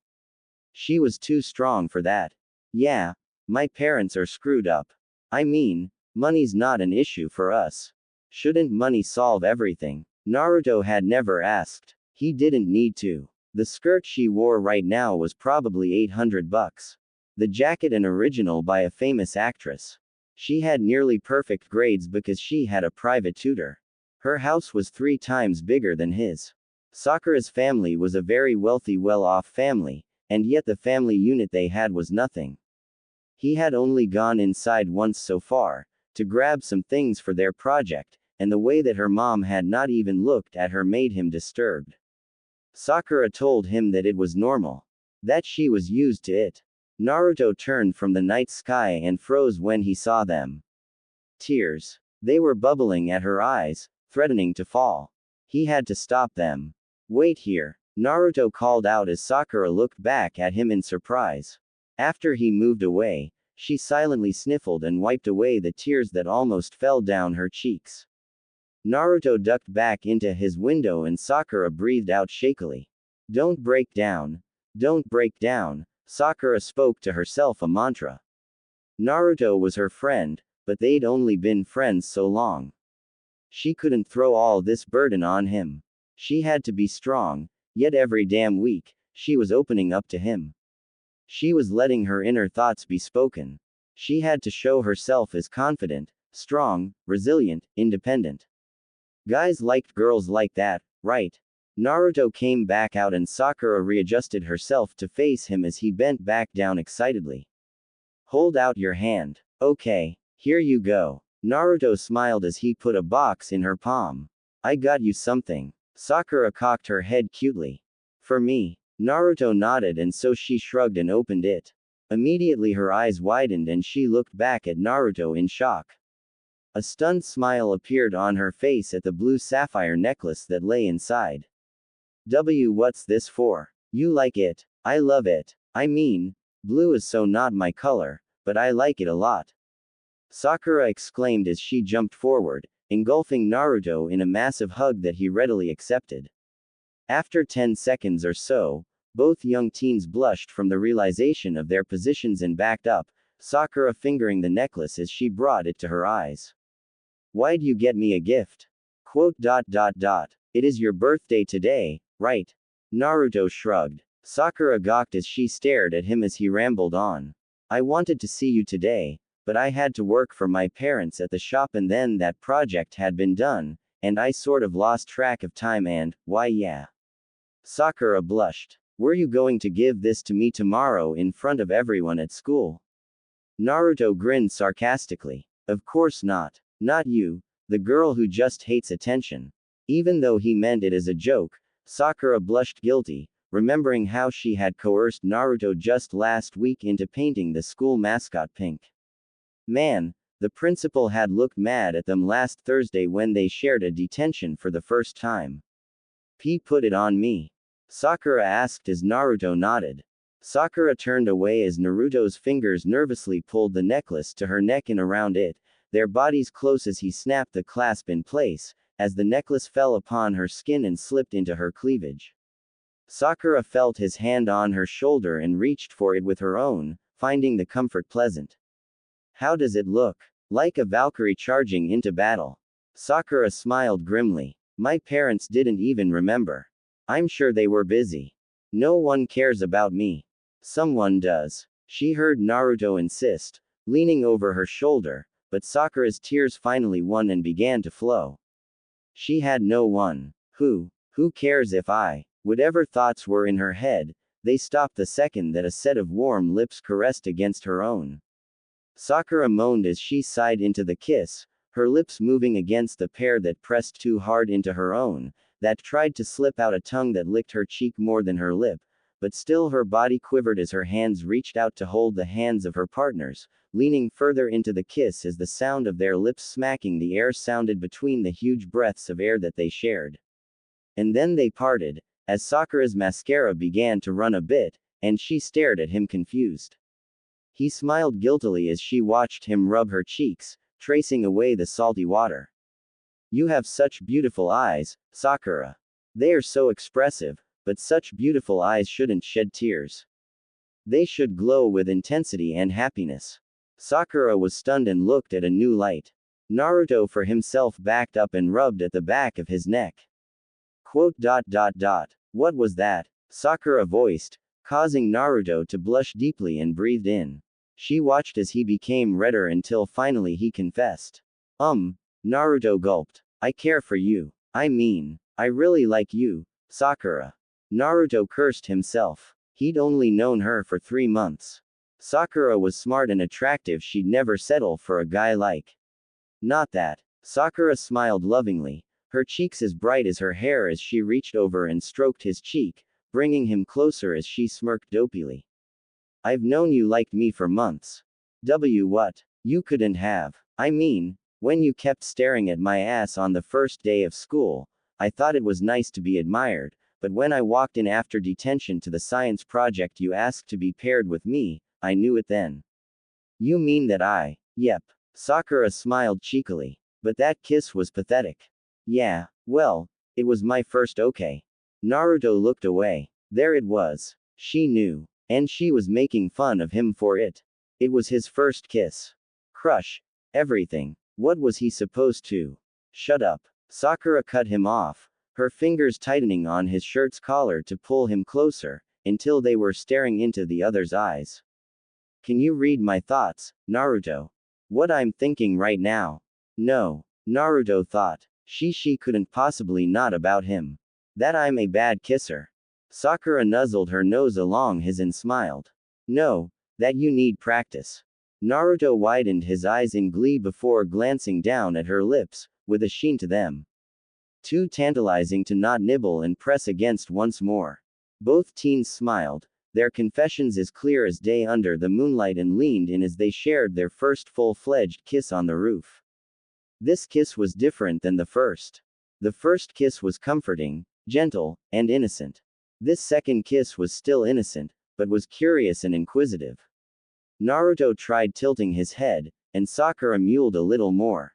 She was too strong for that. Yeah, my parents are screwed up. I mean, money's not an issue for us. Shouldn't money solve everything? Naruto had never asked. He didn't need to. The skirt she wore right now was probably $800. The jacket an original by a famous actress. She had nearly perfect grades because she had a private tutor. Her house was 3 times bigger than his. Sakura's family was a very wealthy, well-off family, and yet the family unit they had was nothing. He had only gone inside once so far, to grab some things for their project, and the way that her mom had not even looked at her made him disturbed. Sakura told him that it was normal. That she was used to it. Naruto turned from the night sky and froze when he saw them. Tears. They were bubbling at her eyes, threatening to fall. He had to stop them. Wait here, Naruto called out as Sakura looked back at him in surprise. After he moved away, She silently sniffled and wiped away the tears that almost fell down her cheeks. Naruto ducked back into his window and Sakura breathed out shakily. Don't break down. Don't break down. Sakura spoke to herself a mantra. Naruto was her friend, but they'd only been friends so long. She couldn't throw all this burden on him. She had to be strong, yet every damn week, she was opening up to him. She was letting her inner thoughts be spoken. She had to show herself as confident, strong, resilient, independent. Guys liked girls like that, right? Naruto came back out and Sakura readjusted herself to face him as he bent back down excitedly. Hold out your hand. Okay, here you go. Naruto smiled as he put a box in her palm. I got you something. Sakura cocked her head cutely. For me. Naruto nodded and so she shrugged and opened it. Immediately her eyes widened and she looked back at Naruto in shock. A stunned smile appeared on her face at the blue sapphire necklace that lay inside. What's this for? You like it? I love it. I mean, blue is so not my color, but I like it a lot. Sakura exclaimed as she jumped forward, engulfing Naruto in a massive hug that he readily accepted. After 10 seconds or so, both young teens blushed from the realization of their positions and backed up, Sakura fingering the necklace as she brought it to her eyes. Why'd you get me a gift? It is your birthday today, right? Naruto shrugged. Sakura gawked as she stared at him as he rambled on. I wanted to see you today, but I had to work for my parents at the shop and then that project had been done, and I sort of lost track of time and, why yeah. Sakura blushed. Were you going to give this to me tomorrow in front of everyone at school? Naruto grinned sarcastically. Of course not. Not you, the girl who just hates attention. Even though he meant it as a joke, Sakura blushed guilty, remembering how she had coerced Naruto just last week into painting the school mascot pink. Man, the principal had looked mad at them last Thursday when they shared a detention for the first time. He put it on me. Sakura asked as Naruto nodded. Sakura turned away as Naruto's fingers nervously pulled the necklace to her neck and around it, their bodies close as he snapped the clasp in place, as the necklace fell upon her skin and slipped into her cleavage. Sakura felt his hand on her shoulder and reached for it with her own, finding the comfort pleasant. How does it look? Like a Valkyrie charging into battle. Sakura smiled grimly. My parents didn't even remember. I'm sure they were busy. No one cares about me. Someone does. She heard Naruto insist, leaning over her shoulder, but Sakura's tears finally won and began to flow. She had no one. Who cares if I? Whatever thoughts were in her head, they stopped the second that a set of warm lips caressed against her own. Sakura moaned as she sighed into the kiss, her lips moving against the pair that pressed too hard into her own, that tried to slip out a tongue that licked her cheek more than her lip, but still her body quivered as her hands reached out to hold the hands of her partners, leaning further into the kiss as the sound of their lips smacking the air sounded between the huge breaths of air that they shared. And then they parted, as Sakura's mascara began to run a bit, and she stared at him confused. He smiled guiltily as she watched him rub her cheeks, tracing away the salty water. You have such beautiful eyes, Sakura. They are so expressive, but such beautiful eyes shouldn't shed tears. They should glow with intensity and happiness. Sakura was stunned and looked at a new light. Naruto for himself backed up and rubbed at the back of his neck. What was that? Sakura voiced, causing Naruto to blush deeply and breathed in. She watched as he became redder until finally he confessed. Naruto gulped. I care for you. I mean, I really like you, Sakura. Naruto cursed himself. He'd only known her for 3 months. Sakura was smart and attractive, she'd never settle for a guy like. Not that. Sakura smiled lovingly, her cheeks as bright as her hair as she reached over and stroked his cheek, bringing him closer as she smirked dopily. I've known you liked me for months. What? You couldn't have. I mean, when you kept staring at my ass on the first day of school, I thought it was nice to be admired, but when I walked in after detention to the science project you asked to be paired with me, I knew it then. You mean that I? Yep. Sakura smiled cheekily. But that kiss was pathetic. Yeah, well, it was my first okay. Naruto looked away. There it was. She knew. And she was making fun of him for it. It was his first kiss. Crush. Everything. What was he supposed to? Shut up. Sakura cut him off, her fingers tightening on his shirt's collar to pull him closer, until they were staring into the other's eyes. Can you read my thoughts, Naruto? What I'm thinking right now? No. Naruto thought. She couldn't possibly not about him. That I'm a bad kisser. Sakura nuzzled her nose along his and smiled. No, that you need practice. Naruto widened his eyes in glee before glancing down at her lips, with a sheen to them. Too tantalizing to not nibble and press against once more. Both teens smiled, their confessions as clear as day under the moonlight, and leaned in as they shared their first full-fledged kiss on the roof. This kiss was different than the first. The first kiss was comforting, gentle, and innocent. This second kiss was still innocent, but was curious and inquisitive. Naruto tried tilting his head, and Sakura mewed a little more.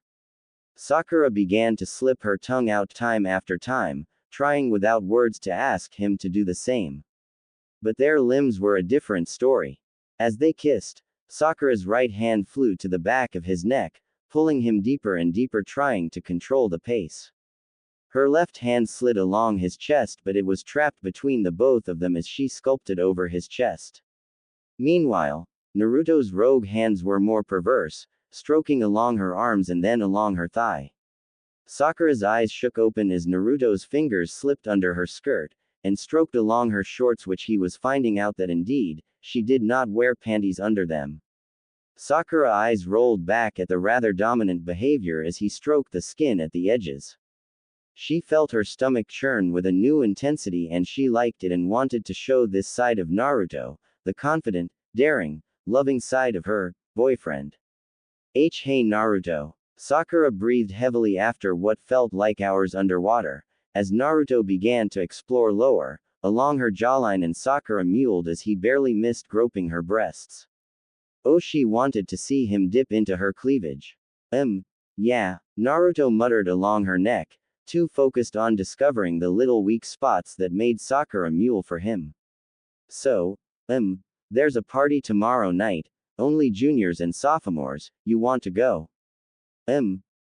Sakura began to slip her tongue out time after time, trying without words to ask him to do the same. But their limbs were a different story. As they kissed, Sakura's right hand flew to the back of his neck, pulling him deeper and deeper, trying to control the pace. Her left hand slid along his chest, but it was trapped between the both of them as she sculpted over his chest. Meanwhile, Naruto's rogue hands were more perverse, stroking along her arms and then along her thigh. Sakura's eyes shook open as Naruto's fingers slipped under her skirt, and stroked along her shorts, which he was finding out that indeed, she did not wear panties under them. Sakura's eyes rolled back at the rather dominant behavior as he stroked the skin at the edges. She felt her stomach churn with a new intensity, and she liked it and wanted to show this side of Naruto, the confident, daring, loving side of her boyfriend. Hey Naruto. Sakura breathed heavily after what felt like hours underwater, as Naruto began to explore lower, along her jawline, and Sakura mewed as he barely missed groping her breasts. Oh, she wanted to see him dip into her cleavage. Yeah, Naruto muttered along her neck, too focused on discovering the little weak spots that made Sakura mew for him. So, there's a party tomorrow night, only juniors and sophomores, you want to go?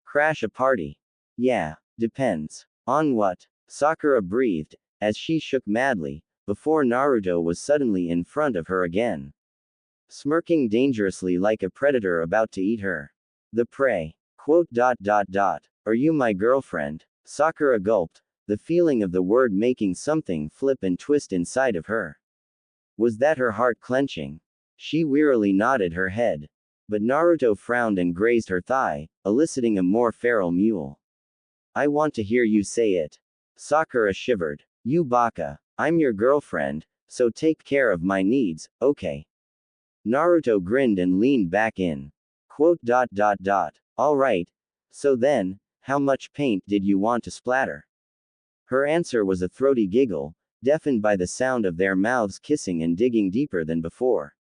Crash a party? Yeah, depends. On what? Sakura breathed, as she shook madly, before Naruto was suddenly in front of her again. Smirking dangerously like a predator about to eat her. The prey. Are you my girlfriend? Sakura gulped, the feeling of the word making something flip and twist inside of her. Was that her heart clenching? She wearily nodded her head. But Naruto frowned and grazed her thigh, eliciting a more feral mew. I want to hear you say it. Sakura shivered. You baka. I'm your girlfriend, so take care of my needs, okay? Naruto grinned and leaned back in. Alright. So then, how much paint did you want to splatter? Her answer was a throaty giggle, deafened by the sound of their mouths kissing and digging deeper than before.